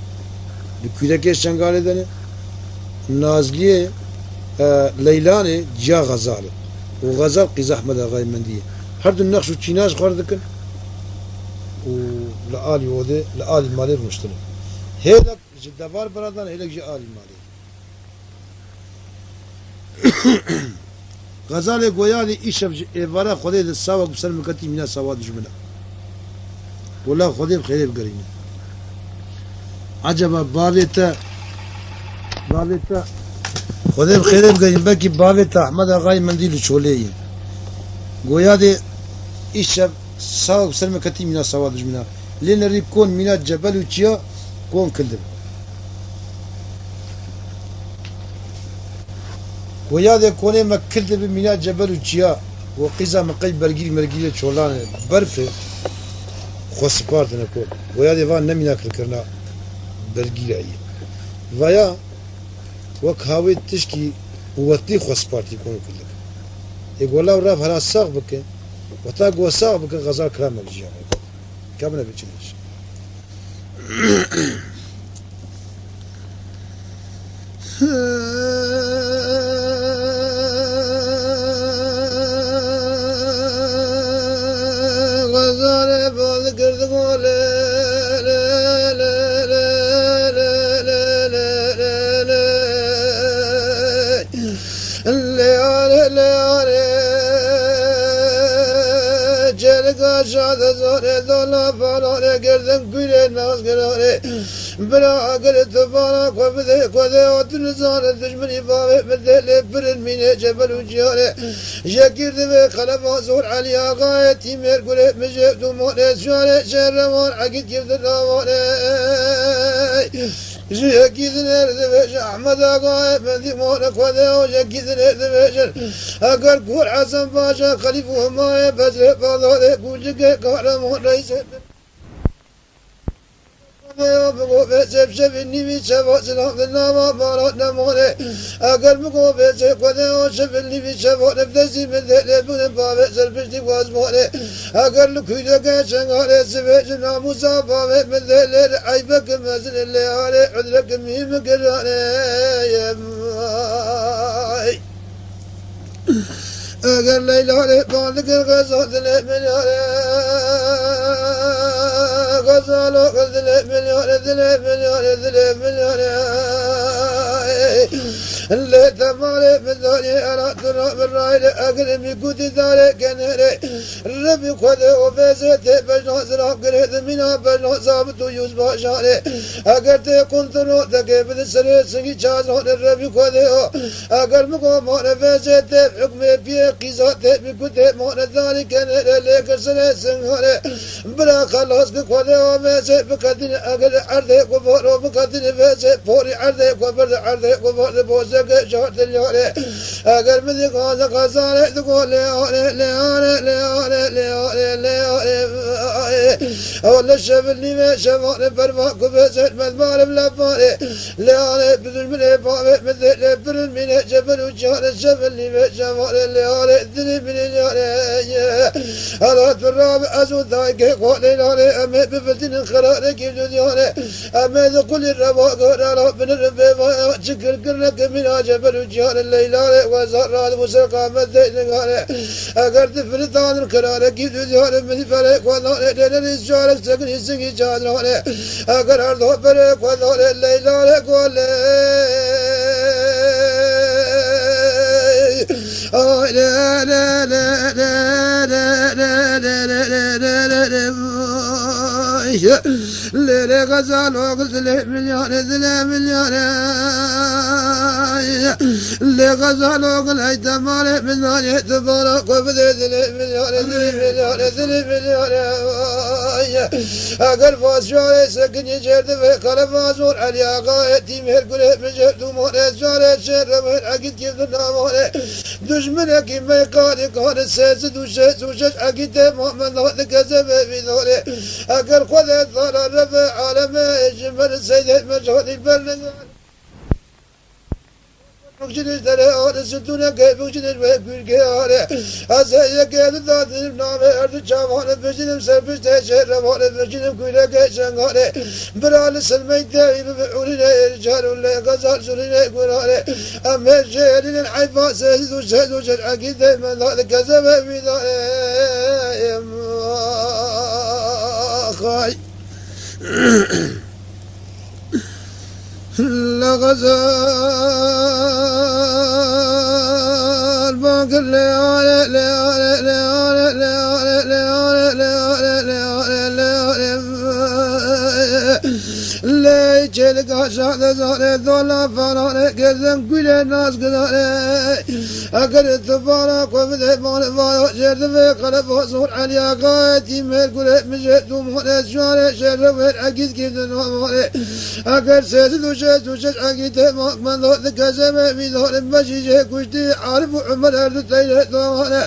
B: لکویلکه شنگاله دنه نازلیه لیلانه جا غزاله و غزال قیز احمد آقای مندیه هر دو نقش و چیناش خورده کن و لآلی وده لآلی مالی مشترک هيدا جدبار برادان هيدا جي آل مالي غزالي قوياني إيشب إيفارا خودي دي الساوة بسر مكتي منا سوا دجمنا والله خودي بخيري بقرينا عجبا بابيتا خودي بخيري بقرينا باكي بابيتا أحمد آغاي منديل شوليين قوياني إيشب ساوة بسر مكتي منا سوا دجمنا لين ريكون منا جبل وچيا كون كلدم ويا كوني ما كلدم من جبل وجيا وقيزا مقي برجيل مرجيل شولان برفه خاص بارت نكون ويا فان نمينا كرنا برجيل اي ويا وكهاوي تشكي ووتي خاص بارت يكون كلدم يقول له رف هلا الساق بك وتاقوى الساق بك غزال كرامة الجيان كامل بيجيش
A: غزال بذكر تقول شاد زاره دولا فلانه گردن گوله ناز گرانه بلا اگر تفانا کفده کده آتن زانه دشمنی باوه مدله برن مینه جبل و جیانه یکیرده به خلف آزور علی آقای تیمیر گوله مجب دومانه شانه شهروان عقید گفته نامانه يكيد نرد أحمد آقا مندي مونا كوده ويكيد نرد بيشن أقر كور حسن باشا خليفه هماية بدر فضاله كوجك قهرمان رئيس بگو به شب نیمی شب سلام دلنام مارات نمونه اگر بگو به شب کده و شب نیمی شب نفسی من دل بودن باوه سرپشتی وازمانه اگر لکویده که شنگاره سبه ناموسا باوه من دل عیبک مزن لیاره عدرک میم کرانه اگر لیلاره باندکر غزات لیمناره غزالو غزل مليون اللي تمالي من دوني أنا ترى من رايل أقل ميكوتي ذلك كنري الربي خذه وفيزته بجنا سلام قريت منا بجنا زابط ويوسف شانه أقل تكون تنو تكيب السرير سنجي شازون الربي خذه أقل مقو مانا فيزته حكم بيه قيزاته ميكوتي مانا ذلك كنري ليك سرير سنغانه بلا خلاص بخذه وفيزه بكتين أقل عرضه وفور وبكتين فيزه فوري عرضه وفرد عرضه وفرد بوزه شهرت اليوم أقل من ذكاء غزالة تقول ولا الشف اللي ما شافه برما كبسة مذمار بلفانه ليالي بدل من بابه مثل برن من جبل وجهان الشف اللي ما شافه ليالي ذني من ليالي هذا الرابع أزود ذاك قول ليالي أما بفتن خرارة كيف ديانه أما ذكل الرباق قرار من الربا شكر كرك من جبل وجهان الليالي وزرع المسرقة مدينة أقر تفلتان القرار كيف ديانه من فرق وضع لنا الشارع سكن سكي جادرانه أقر أرضه فرق وضع الليالي قول لا لا لا لا لا لا لا لا لا ليلة غزال وغزل مليون ذل مليون اللي غزال وغل هيدا مالي مليون يتبارك وبذل ذل مليون ذل مليون ذل مليون أقل فاس شاري سكن يجرد في خلف عزور علي آقا يتيم هرقل مجرد وموني شاري شر من عقيد كيف ناموني دشمنك ما يقال كان الساسد وشش عقيد مؤمن ذات كذب في ذولي أقل خذ ضرر رفع عالم جمل السيد مجهول البرن فوجنش دري آن ستونه كيف فوجنش بيقول كياره أزاي كيد ذات النام أرض جوان فوجنم سرفش تشهر روان فوجنم كويلا كيشانغاره برال سلمي تاري بفعولنا رجال ولا غزال سلنا كوراره أما الجهل الحيفا سيد وشهد وشهد عقيد من ذلك كذب في ذلك خاي لغزال باقي لي جلك عشان زاني دولا فاناني كذن كل الناس كذاني أقل الثفارة وفده مالفايا شرد في قلب وصور عليا قايتي مير كل مجد وموني شواني شرد وين عقيد كيف دنواماني أقل سيد وشد وشد عقيد ماك من ذو ذكازم في ذو المجيجي كشتي عارف عمر أرد تيلي دواماني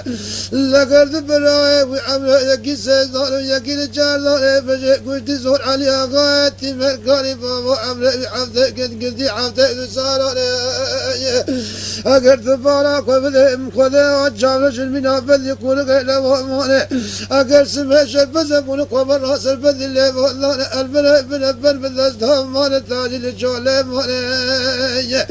A: لقرد براي وعمل يكي سيد ذو يكي الجار ذو فجي كشتي صور عليا قايتي مير كاني بابا عمري عبدك قدي عبدك ساراني أقر ثبانا قبل خذا وجابلش المنا بذي يكون غير مؤمنة أقر سمش بزبون قبل راس البذي اللي والله البن بالأزدهم مال التاج الجول مؤمنة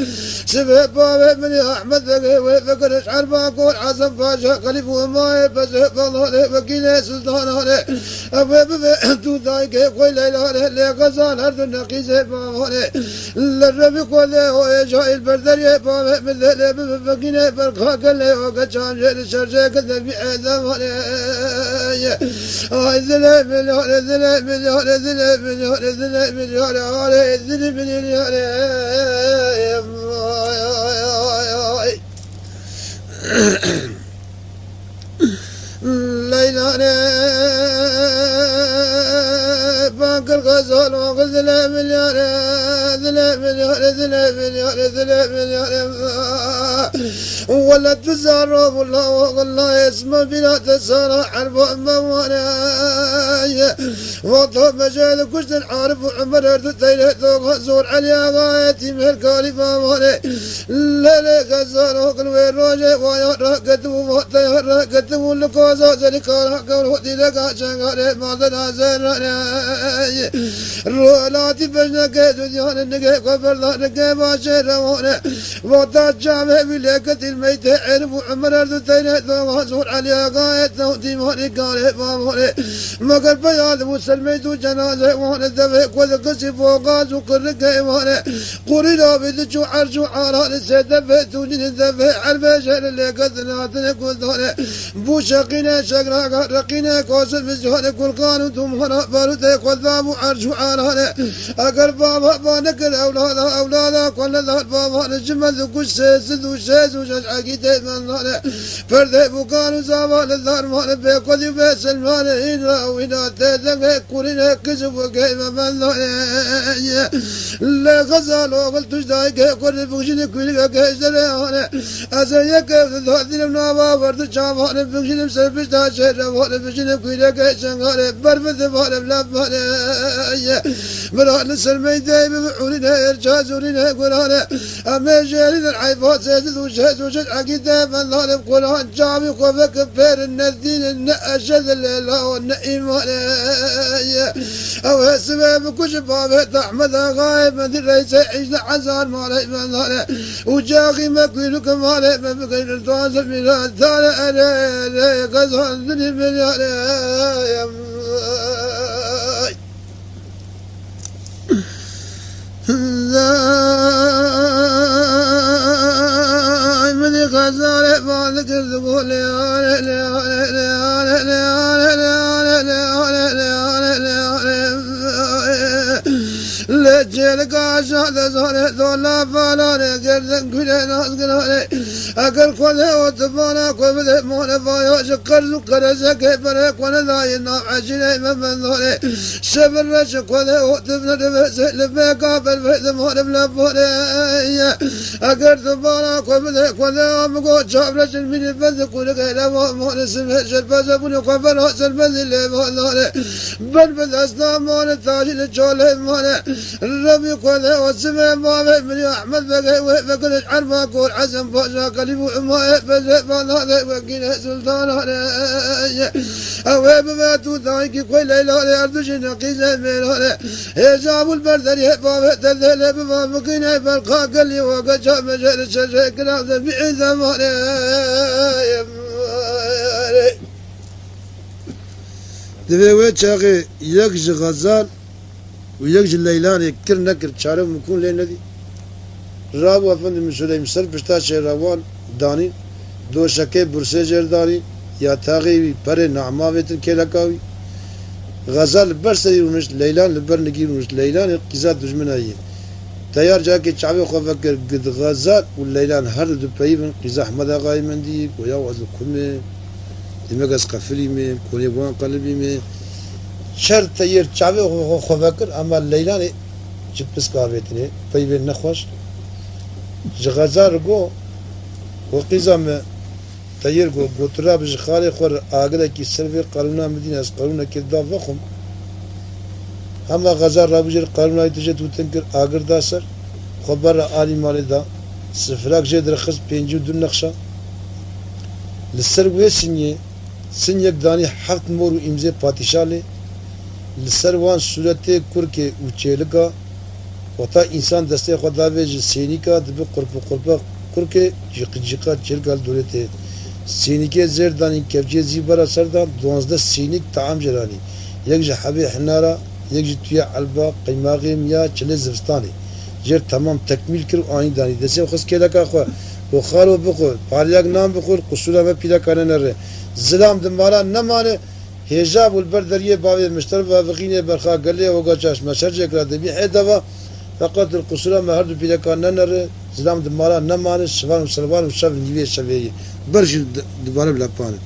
A: سبب بابا من أحمد ذقي فكرش عربا قول عزم باشا قلب وما بزهب الله وكيل سلطان هذا أبى تو ذاك قوي ليلا اللي غزال أرض النقيز بابا للربي قوله هو جاي البردري بابا من ذي بفكينه برخاك اللي وقتشان جل شرجة كذا بأذم هذا ذل مليون ذل مليون ذل مليون ذل مليون هذا ذل مليون ليلى بانك الغزال وغزل مليون ذل مليون ذل مليون ذل مليون ولا تزارب والله والله اسمه بلا تسارع حرب موانا وطب مجال كشت العارف وعمر ارد تيلة زور عليا غايتي مهلكالي فاماني لا لا غزال وقل وين روجي ويا راقت ومطير راقت ولكوزا زلكار حقا وحدي لقا شنغاري ماذا زرنا رولاتي بجنا كيدو ديان النقي قبل لا نقي باشي روانا وطا جامع بليكت الميت عرف وعمر ارد تيلة زور عليا غايت نوتي ماني قالي فاماني مقر بياض وسلميت جنازة وانا دفق وذقسي فوقاز وقرق ايمانه قرنا بدجو عرجو عاران سيدفت وجن دفق عالبشر اللي قدناتنا كنتونه بوشقنا شقنا رقنا كوسل مزهان كل قانون تمهنا باروتي قذاب وعرجو عاران اقر بابا بانك الاولاد اولادا كل ذات بابا نجمل ذكوش سيسد وشيز وشاش عقيدة من فرده بقانو زابان الدار مان بيقضي بسلمان هنا وهنا تدنك كورنا كذب وكيف من لا غزال وقلت جدايك كل بوجين كل كيزلانه ازيك ذاتي النابا ورد شامان بوجين سربش تاشر وقل بوجين كل كيزنغار برفد فال لبان مران سلمي دايب بحولنا ارجازورنا قرانا اما جارين العيفات سيد وشهد وشد عقيدة من ظالم قران جامي وفك بير الندين النأشد الله والنئيمان او السبب كل باب احمد غايب من الرئيس عيش عزان مالي من ظالم وجاغي مكويلك مالي من بقين التواصل من الثال انا غزان ذني مليان من غزال مالك تقول لجلك عشان زهر دولا فانا قردن كل ناس قلالي أقل كله وتبانا كبده مونا فايا شكر سكر سكي بريك وانا لاينا عشيني من ذولي شبر رشكوله وتبنا دبس لبكا بالفيد مونا بلبوني أقل تبانا كبده كله ومقو شابرش الميني بذ كل غير مونا سمه شربز بني كفر حسن بذ اللي مونا بل بالأسلام مونا تاجي لجوله مونا الربي كله وسمه بابي من أحمد بقي وفقل عربا كور حسن فوجا قلب وما بزبان هذا وكيل سلطان هذا أوه بما تودعك كل ليلة لأرضش نقيزة من هذا يجاب البردر يبابي تذهل بما مكينة بالقاق اللي وقد جاء مجال الشجاء كلام ذبيع زمان
B: دفعوه شاقي يكج غزال ويكج الليلان كر نكر شارب مكون لين دي رابو افند من سليم سر بشتا شيروان داني دو شكي برسي جرداني يا تاغي پر نعما ويتن كيلكاوي غزال برسي ونش ليلان لبر نگير ونش ليلان قزات دجمن اي تيار جاكي شعبي خو فكر قد غزال والليلان هر دو بيبن قزا احمد اغاي مندي ويا وز كمي دمغس قفلي مي كوني بوان قلبي مي شر تيار شعبي خو فكر اما الليلان جبس كاويتني بيبن نخوش جغازار جو وقيزم تير جو بوترا بجخالي خور آگره کی سلفي قانونا مدينة قانونا كده فخم اما غزال رابجر قانون های تجد و تنکر آگر دا سر خبر آلی مالی دا سفراک جد رخص 52 نقشه لسر وی سن یک دانی 7 مور و امزه پاتیشاله لسر وان صورت کرک و چیلکا و تا انسان دسته خدا ویج سینیکا دب قرب کرک جیقا چیلکا دولته سینیکه زیر دانی کفجه زیبارا سردان 12 سینیک طعام جرانی یک جحبه حنارا یک جتویا علبا قیماغی میا چله زبستانی جر تمام تکمیل کر و آنی دانی دسته خس کلکا خوا و خالو بخور پاریاک نام بخور قصولا ما پیدا کنه نره زلام دمارا نمانه هجاب والبردریه باوی مشتر و وقینه برخا گله و گاچاش مشرج اکراده بی حدوا فقط القصولا ما هردو پیدا کنه نره زلام دمارا نمانه شوان و سلوان و شب نیوی شویه برش دوباره بلپانه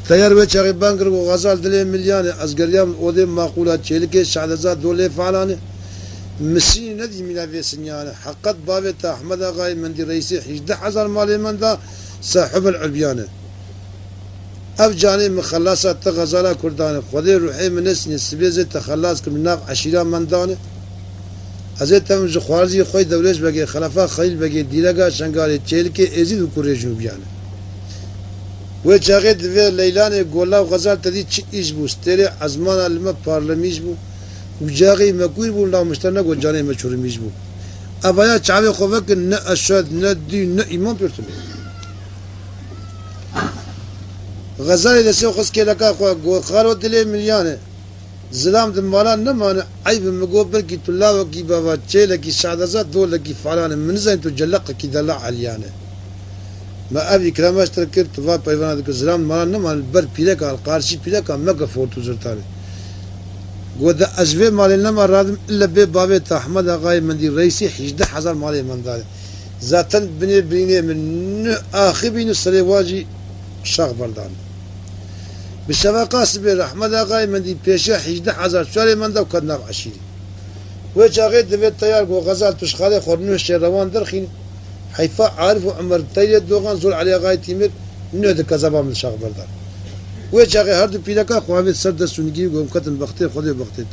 B: تیار و چاقی بانکر و غزال دلی ملیانه از گریام اوده معقولات چهلکه شعدزاد دوله فعلانه مسیح ندی منافع سنیانه حقت بابت احمد آقای مندی رئیسی 18000 مالی من دا صاحب العربیانه اف جانب مخلصات تغزالا کردانه خودی روحی منسنی سبیزه تخلص کم ناف عشیرا مندانه ازه تمز خوارزی خوی دولش بگه خلافا خیل بگه دیلگا شنگاری چهلکه ازید و کوری جنوبیانه و چاقه دوی لیلانه گولا و غزال تدی چی ایش بو ستره ازمان علمه پارلمیش بو و جاقی مکوی بو لا مشترنه گو جانه مچورمیش بو ابایا چاوی خوبه که نه اشاد نه دی نه ایمان پرتونه غزالی دسته خس که لکا خواه گو خارو دلی ملیانه زلام دمالان نمانه عیب مگو برکی طلا وکی بابا چه لکی شعدزات دو لکی فعلانه منزین تو جلق کی دلا علیانه ما ابي كلامش تركب طبعا بيوانا دك زلام ما نمان بر بيلك القارشي بيلك مكا فورتو زرتاني قد ازوي مالنا ما رادم الا ببابه احمد اغاي مندي رئيسي 18000 مالي من دار ذاتا بني من اخي بين السلواجي شاغ بردان بالشفاقه سبير احمد اغاي مندي بيشه 18000 شاري من دا كنا عشيري وجاغي دبي تيار غزال تشخالي خورنو شيروان درخين حيفا عارف وعمر تيري دوغان زول علي غاي تيمر نود كذبا من شاغ بردان وجاغي هرد بيلكا خوامد سرد سنگي قوم كتن بختي خدي بختيت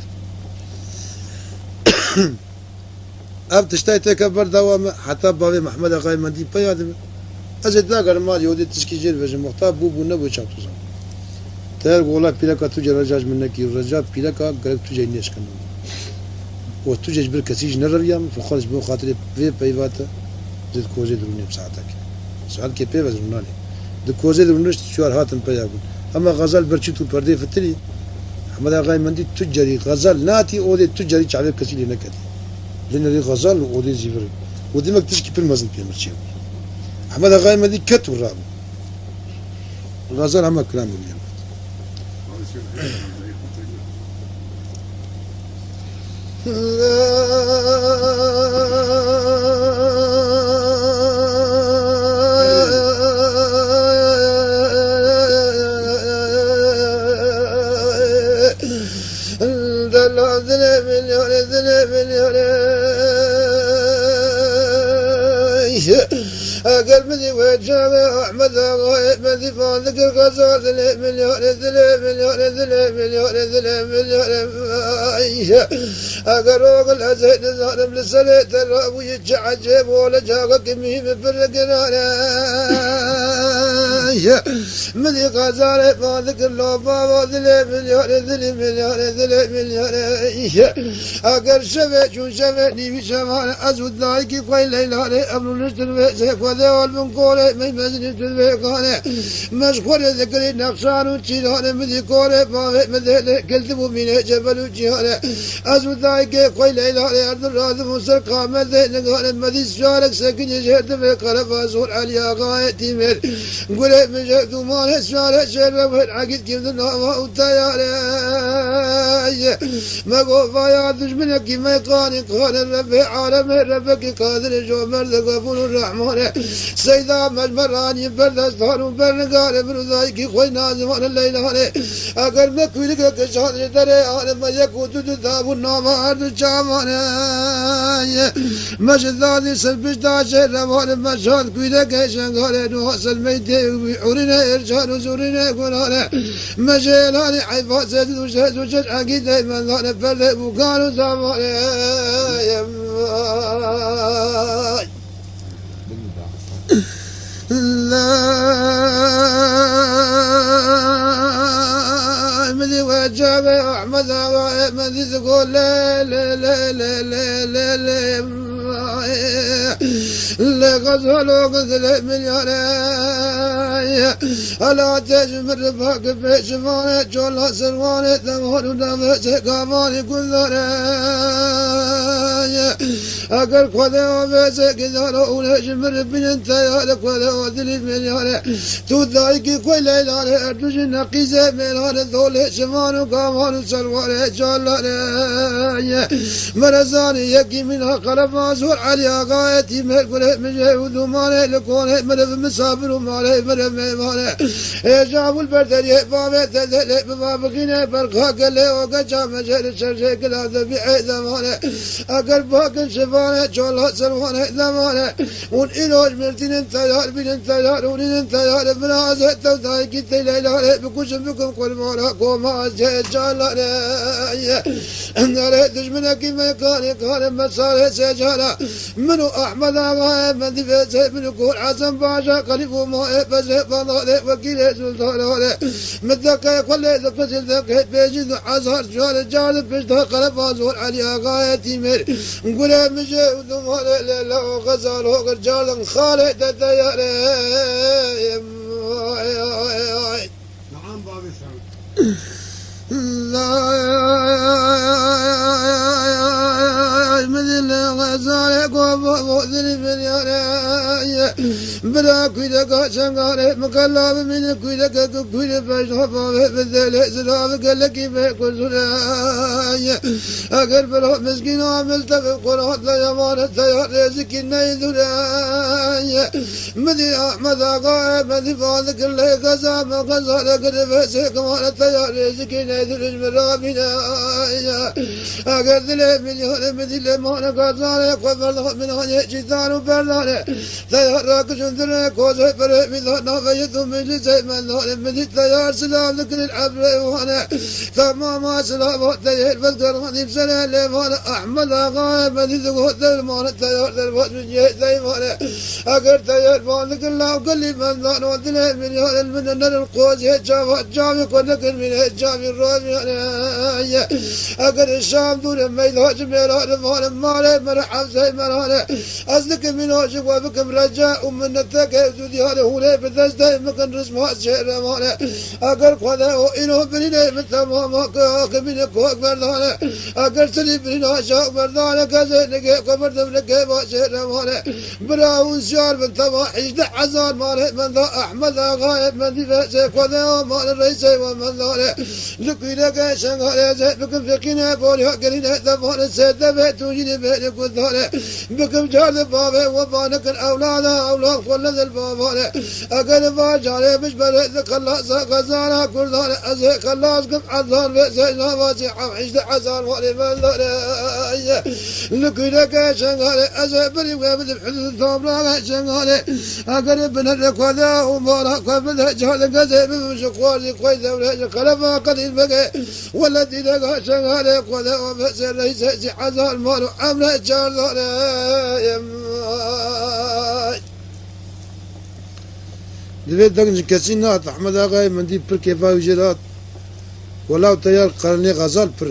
B: اب تشتاي تكبر دوام حتى بابي محمد اغاي مندي بيادم ازد لا قرمال يودي تشكي جير وجه مختار بو نبو چاوتوزا تير قولا بيلكا تو جراجاج منك يرجا بيلكا قرب تو جاي نيش كنو و تو جاج بر كسيج نريام فخرج بو خاطر في بيواتا زد كوزي دروني بساعتك سؤال كي بي وزرناني د كوزي درونش شوار هاتن بياغون اما غزال برچي تو پردي فتري احمد اغاي مندي تجري غزال ناتي اودي تجري چاوي كسيلي نكدي لان دي غزال اودي زيفر ودي مكتش كي بالمزن بيمرچي احمد اغاي مندي كت وراب غزال هم كلام اليوم قلبي وجهه احمد مدي فاضل الغزال مليون اقروق الازهد ظالم لسنه الرابي يتعجب ولا جاك كميه بالقران مدي غزال فاضل اللوبا وذل مليون اقر شفه شو شفه نيبي شفه ازود لايك قيل ليلى ابن نشتر سيف وذا والمنقوله ما يمزن الفيقانه مشغول ذكري نقصان وشيلانه مدي كوره مدي قلت من جبل وجهانه ازود لايك قيل ليلى ارض الراض مصر قامت نقال مدي سوالك سكن جهد في قلب ازور عليا غايتي مر قول مجد ما سوال شرف عقد كيف النوى والتيار ما قوفا يا دشمنك ما يقاني قال الرب عالم ربك قادر جو مرد غفور الرحمن
A: سيدا مجمراني بردستان وبرنقال برذايكي خوي نازمان الليلاني اگر ما كويلك كشان دري انا ما يكون تداب النوم عرض جاماني مجدادي سلبش داشر رمان مشهد كويلك شنغالي نوصل ميتي وحورنا ارجان وزورنا قولاني مجيلاني حيفات زيد وشهد وشهد عقيد دايما لانا فرد وقالوا زماني لا مدي وجاب احمد مدي تقول لا لا لا لا لا لا لا لا غزلوا غزل مليونير ألا تجمر فاق في شمانه جولا سروانه ثمانه نفس قامانه كلانه أقل خذوا بس كذا ولا جمر بين تيارك ولا ودل مليونير تودايك كل ليلة أرجو نقيزة مليونير ذول شمانه قامانه سروانه جولا مرزاني يكي منها قلب مازور عليها غايتي مرقل مجهود ومالي لكونه مرف مسافر ومالي مرف ميماني جابوا البردري بابي تدلي ببابقيني برقها قلي وقجا مجال الشرشي كلا ذبيعي ذماني أقل باقن شفاني جولها سلواني ذماني والإلوج مرتين انتيار بين انتيار ولين انتيار برازة توتايكي تليلاني بكوشن بكم كل مولا كوما زيت جالاني ناري دجمنك ميكاني كان مساري سجالا منو أحمد آغاية من دفع من يقول عزم باشا قريب وما بزي بنالي وكيلي سلطانالي مدكا كل ذكر ذكر بيجي عزار جوال جالب بشتها قلب عزور علي آغاية تيمير نقول مجي ودمالي ليلا وغزال وغر جالا خالي تدياري
B: نعم بابي سعود
A: مثل غزالك ومؤذن مليونير بلا كويلك شنغالي مكلاب من كويلك كويل فشفا بالذيل سلام قالك يكون سلاي أقل بلا مسكين عملت بقرات لا يمان التيار رزق النيذلاي مدي أحمد آقا مدي فاضك اللي قزام غزالك نفسك كمان التيار رزق النيذل المرامنا أقل ذلك مليون مدي لمان قزالك وفرض من هني جدار وبردالك تيارك شندرك وزي فرق مثلنا فيثم مجلسي من ذلك مدي التيار سلام ذكر العبر وانا تماما سلام التيار فذكراني بسنة لمانا أحمد آقا مدي ذكر ذلمان التيار ذلك من جهة مانا أقل تيار فانك الله وقل لي من ذلك وذلك مليون المنن القوز يتشافى جامي كنك من الجامي الرامي أقل الشام دون ميلهاج ميلاد فانا مالي مرحب زي مرانا أصدق من هاجك وبكم رجاء ومن التكي زودي هذا هو لي بذزدي مكان رسمها الشعر مانا أقل قذا وإنه بنيني بالتمام كمين كوك بردانا أقل سلي بنينا شاك بردانا كزي نكي كبردم نكي باشر مانا براون شعر من تماحيش دحزان مانا من ذا أحمد آغاية من دفاع سيكوذا ومانا الرئيسي ومن ذا لكي لكي شنغالي زي بكم فكينا بولي حقلين دفعنا السيد دفعتوني بينك والذالي بكم جال بابي وبانك الأولاد أولاد كل ذا الباباني أقل باجالي مش بريد خلاصة غزالة كل ذالي أزي خلاص كم عذان بيسينا واسي حمحيش دحزان والي من ذالي لكي لكي شنغالي أزي بري وابد بحدود ثامراغي شنغالي أقل بنرك وذا ومارا كفده جال قزي بمشقواري كوي ذولي خلفا قليل بقي والذي لقى شنغالي وذا وفسر ليس حزان مالو عمره جال ذالي
B: دبي دقن كسينات أحمد آقا من دي پر كيفا وجرات ولاو تيار قرني غزال پر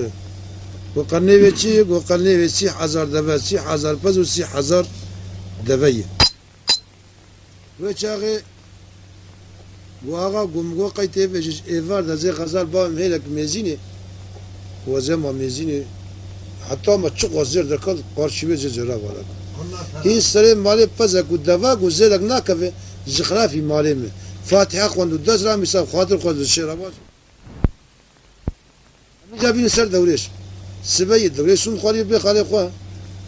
B: وقرني بيشي وقرني بيشي حزار دبا سي حزار پز وسي حزار دبي وچاغي واغا قمقو قيتي بيجي ايفار دا زي غزال باهم هيلك ميزيني وزي ما ميزيني حتى ما تشق وزير دركال قارشي بيجي جرا ولا هي سري مالي پزك ودفاق وزيدك ناكفي جغرافي مالي فاتحة خوندو دزرا مثال خاطر خوندو الشيراباز جابين سر دوريش سبي دوريش سون خالي بي خالي خواه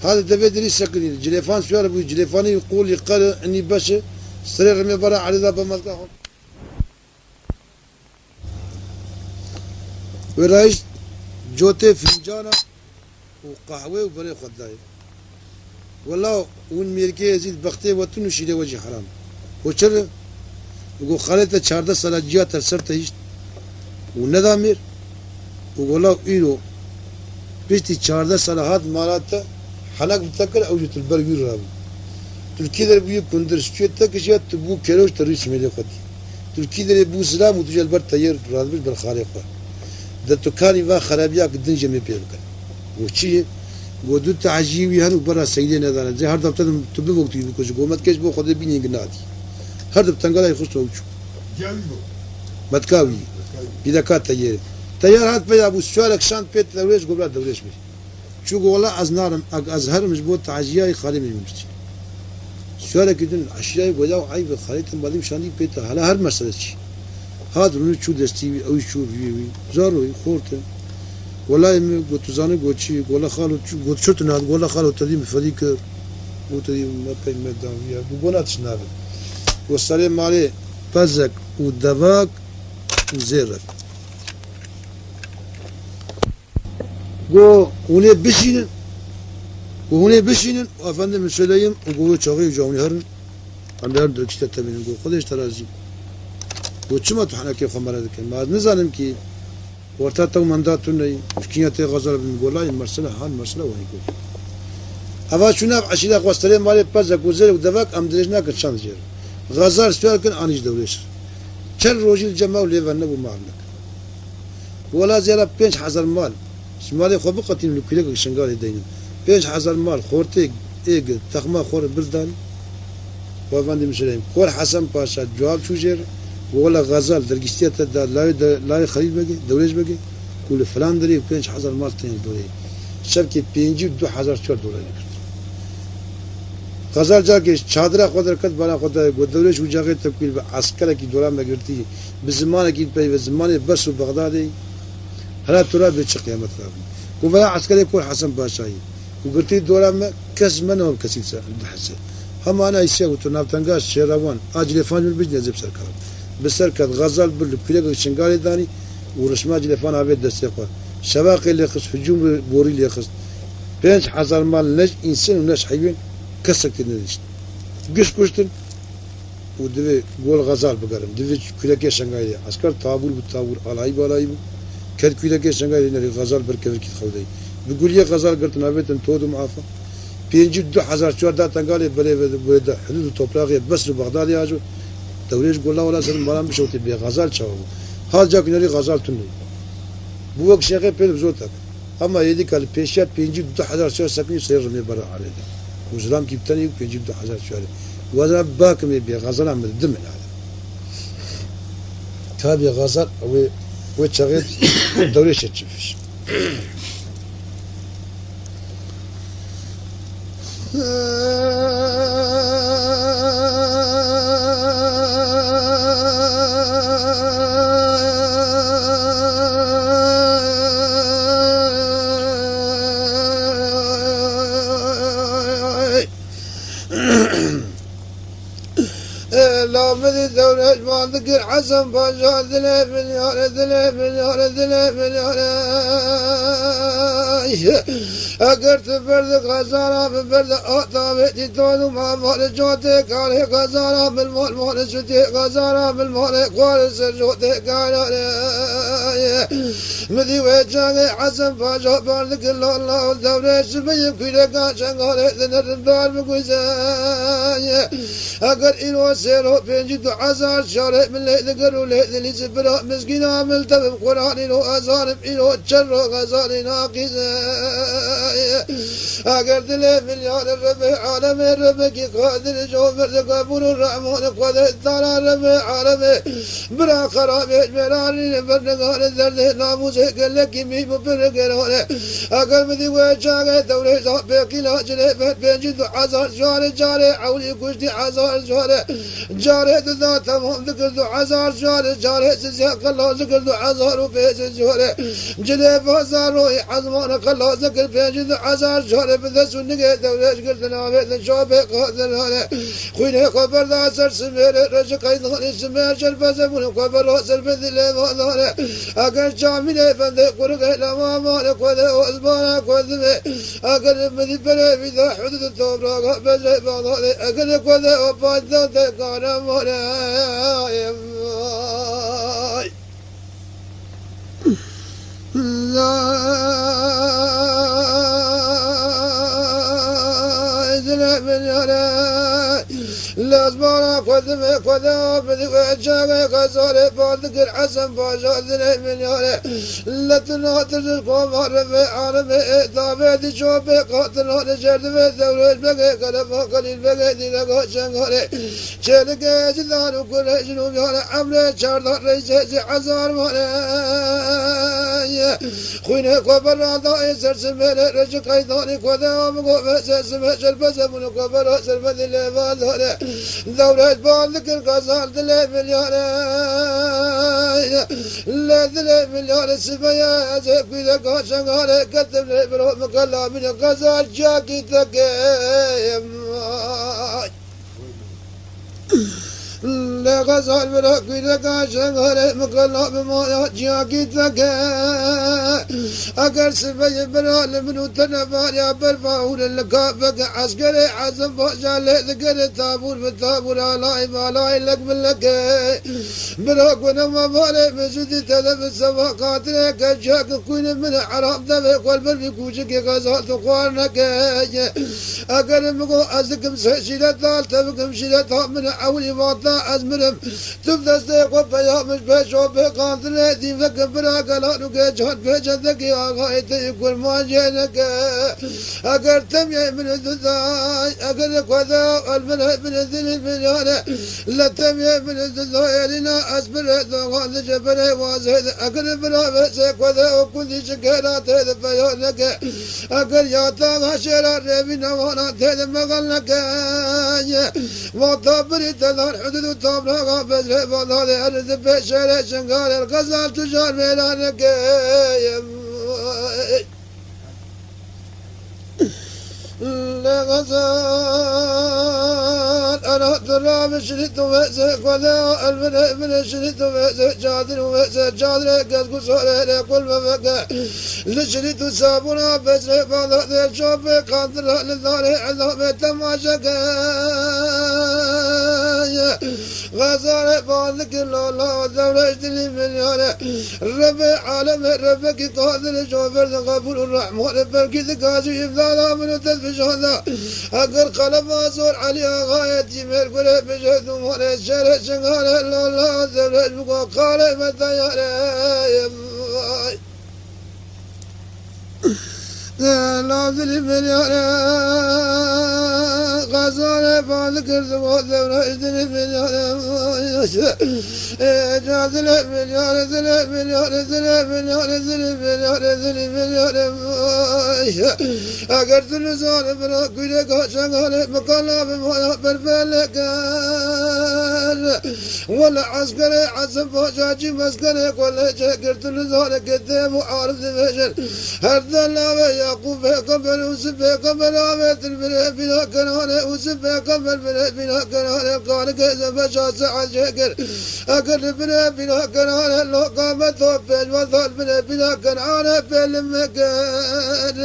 B: هذا دبي دري سكنين جليفان سوار بو جليفاني يقول يقال اني باش سرير رمي برا على ذا بمزقهم ورايش جوتي فنجانا وقهوة وبني خداي والله ون ميركي يزيد بختي وتنو شيء وجه حرام وشر يقول خالته 14 سنة جات سرت هيش وندامير وقوله إيرو بيشتي 14 سنة هاد مالاته حناك بتذكر أوجت البرجر رابو تركي در بيو كندر شوية تكشيات تبو كيروش تريش ميلي خدي تركي در بو سلام وتجل بر تيار رادبش بالخالقة ده تكاني وا خرابيا قدن جمي بيركن وشي ودو تعجيبي هنو برا سيدين هذا زي هر دفتر تبي وقت يبكوش قومت كيش بو خدي بيني جنادي هر دفتر قال يخص توجو متكاوي إذا كان تيار هات بيا أبو سوالك شان بيت دوريش قبل دوريش مش شو قولا أزنارم أزهر مش بود تعجيا خالي من مشتي سوالك يدن أشياء ولا عيب خالي تنبالي مشاني بيت هلا هر مسألة شيء هاد روني شو دستي أو شو بيوي زاروي خورته ولا يم قلت زاني قلت شيء ولا خالو قلت شو تناد ولا خالو تديم فديك وتدي ما بين مداوية بقولاتش نابل والسلام عليه بزك ودباك وزيرك قو هوني بشينن وهوني بشينن وافندم سليم وقوة شاغي وجاوني هرن عند هر دركشتة تبين قو خدش ترازي وشما تحنا كيف خمرة ذكر ما نزانم كي ورتاتو منداتوني مشكينة غزال بن قولاي مرسلة هان مرسلة وهي قول هذا شو ناب عشيدة قوسترين مالي بزك وزيرك ودباك أم درجنا كتشان جير غزال سؤال كن أنيش دوليش كل روجيل جماو ليفان نبو معلك ولا زيادة 5000 مال شمالي خو بقتين لكلك شنقال يدين 5000 مال خورتك إيج تخما خور بردان وافاندي مسلم خور حسن باشا جواب شو جير ولا غزال درجستية تدا لا خريج بقى دوليش بقى كل فلان دري 5000 مال تاني دولي شبكة 5000 $2000 غزال جاكي شادرة قدر كد بنا قدر ودولش وجاكي تبكيل عسكرة كي دولار ما قرتي بزمانه كي بي بزمانه بس وبغدادي هلا ترى بتشقي مثلا وبلا عسكري يكون حسن باشاي وقرتي دولار ما كز منه كسيسة الحسن هم أنا يسوي وتناب تنقاش شيروان أجل فان البجنة زي بسركان بسركان غزال بالكلية شنقالي داني ورسمة أجل فان عبيد دستيقة شباقي اللي خص هجوم بوري اللي خص 5000 مال نج إنسان وناس حيوان كسرت النجش قش كشتن ودفع قول غزال بقرن دفع كلاكي شنغاي عسكر طابور بالطابور على عيب كد كلاكي شنغاي نري غزال بركبر كي تخودي بيقول لي غزال قلت نابت تودو معافى 5000 شهر دا تنقالي بلي حدود توبلاغي بس بغداد ياجو دوليش قول لا ولا سلم بلا مشوتي بي غزال شاو هال جاك نري غزال تنو بوك شيخي بيل بزوتك اما يديك البيشات 5000 شهر سكني سير رمي برا عليه وزلام كيبتني ويجيب 1000 شوالي وهذا باكم يبي غزال عمل دم هذا تابي غزال وتشغل دوري شتشفش
A: لا مدي دولة ما ذكر حسن باشا ذلي مليون أقرت برد غزارة من برد أطابتي تودو ما مال جوتي كاري غزارة من مال شتي غزارة من مال قوال سجوتي كاري مدي وجهي حسن باشا برد كل الله دولة شبيه كيدا كان شنغالي ذنر دار بقوزاي أقر إلو سيرو بينجد 1000 شارع من ليل قروا ليل اللي سبرا مسكين عمل تبم قرآن إلو أزارب إلو تشرو غزال ناقزاي أقر دلي مليون الربع عالم الربع كي قادر جوفر تقابل الرحمن قادر الدار الربع عالمي برا خرابي مراني برنقال الدرد ناموس قلك ميم برقرون أقر مذي وجاقه دولي صحبك لا جنبت بينجد 1000 شارع جاري عولي كشتي 1000 شارع جاري ذات تمام ذكر عزار جاري جاري سيزيق الله ذكر ذو عزار وبيز جاري جلي بازار روي حزمانك الله ذكر بيج ذو عزار جاري بذسو نقي دولش قلتنا بيت شوبي قادر هالي خويني قبر ذا سر سمير رجق ايضاني سمير شرفزمون قبر راسر بذلي ماذاري اگر جاملي بندي قرق لما مالك وذي وزبانك وذبي اگر مذي بري بذا حدود التوبراق بجي بانالي اگر وذي وباج ذاتي قانا مالي لا إذن من يرى لازمانا قدمي قدام بدي وجهي غزالي بالذكر حسن باشا ذني من ياري لتنا ترزقكم عربي عالمي دابي شوبي قاتلنا نجرد في دولة بقي قلبها قليل بقي دينك شنغالي شلق جدان وكل جنوب ياري عمري شاردان ريسي عزار مالي خويني قبر عضائي سرسميني رجق ايضاني قدام قوة سرسمي شربسة من قبر سرمدي اللي فاضالي دولة بالذكر قصال 3 مليون لا 3 مليون سبايا زيك بيدا قاشن غالي كتب لي برو مقلا من قصال جاكي تقيم لا غزال برو بيدا قاشن غالي مقلا بمويا جاكي تقيم اگر سبايا برو لمنو تنفار يا بالفاول اللقابك عسكري عزم فوجا ذكر تابور بالتابور على مالاي لك باللك براك ونما مالي مسودي تلف السما قاتل كجاك كون من حرام دبي قلب بيكوجك غزال تقوانك اگر مكو ازكم سيشيله دال تبكم شيله من اولي واطا ازمرم تفدستي قبيا مش بشو بقاتل دي فك براك لا نك جهد بجدك يا غايت يقول ما جينك اگر تم من الداي اگر كذا المنهج من الذل مليون لا تم من الداي لنا اصبر هذا جبل وازهد اگر بلا بس كذا وكل شكرات هذا بيانك اگر يا تا شرار ربنا وانا هذا مغلك وطبر تدار حدود طبرا بس هذا ارض بشر شنغال الغزال تجار ميلانك لا غزال أنا ترى شريت ومأزق ولا المن شريت ومأزق جادر ومأزق جادر قد قصر كل ما بقى لشريت سابونا بس بعض الشوب قادر للدار عذاب تماشى غزال بالك الله دولة دليل مليون رب عالم ربك قادر شوفر غفور الرحمن بركي ذكاز يفضل من تدفش هذا أقر قلب أزور عليها غاية مرقل بجهد ولا الشرع شغال الله دولة بقى قال متى يا لا ذلي مليون غزال بالك دولة ذلي مليون ذلي مليون ذلي مليون ذلي مليون ذلي مليون ذلي مليون اگر تنزال برا كيلك شغال مقالا بمويا بالفلك ولا عسكري عزم فوجاجي مسكري ولا شكر تنزال قدام وعارف دمشق هرد الله يعقوب قبل وسب قبل عبد البلاد بلا كنانه وسب قبل بلا كنانه قال كذا بشا سعد شكر اگر بلا كنانه لو قامت بين وظل بلا كنانه بالمكان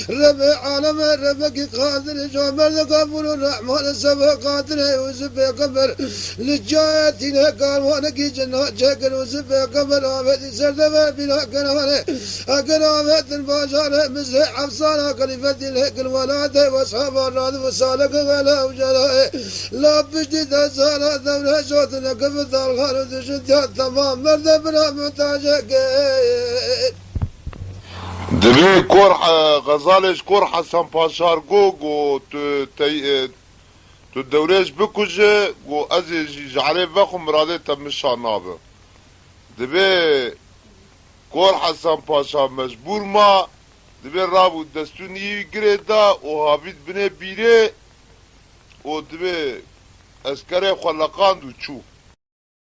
A: رب عالم ربك قادر جمر غفور الرحمن السبع قادر وسب قبر لجاتنا قال وانا كي جنات شكر وسب قبر عبد سرد بلا كنانه اگر عبد البشر مثل حفصانا خليفة الهكل ولاده واصحاب الراد وسالك غلا وجلائه لا بجدي تسالا دولة شوتنا كفت الخالد شدها تمام مرد بلا محتاجك
C: دبي كور غزالش كور حسن باشار جو تو دوريش بكوجه جو ازي جعلي بخو مرادي تمشا نابه دبي كور حسن باشا مجبور ما دبي رابو دستوني گريدا و هابيد بني بيري و دبي اسكري خلقان دو چو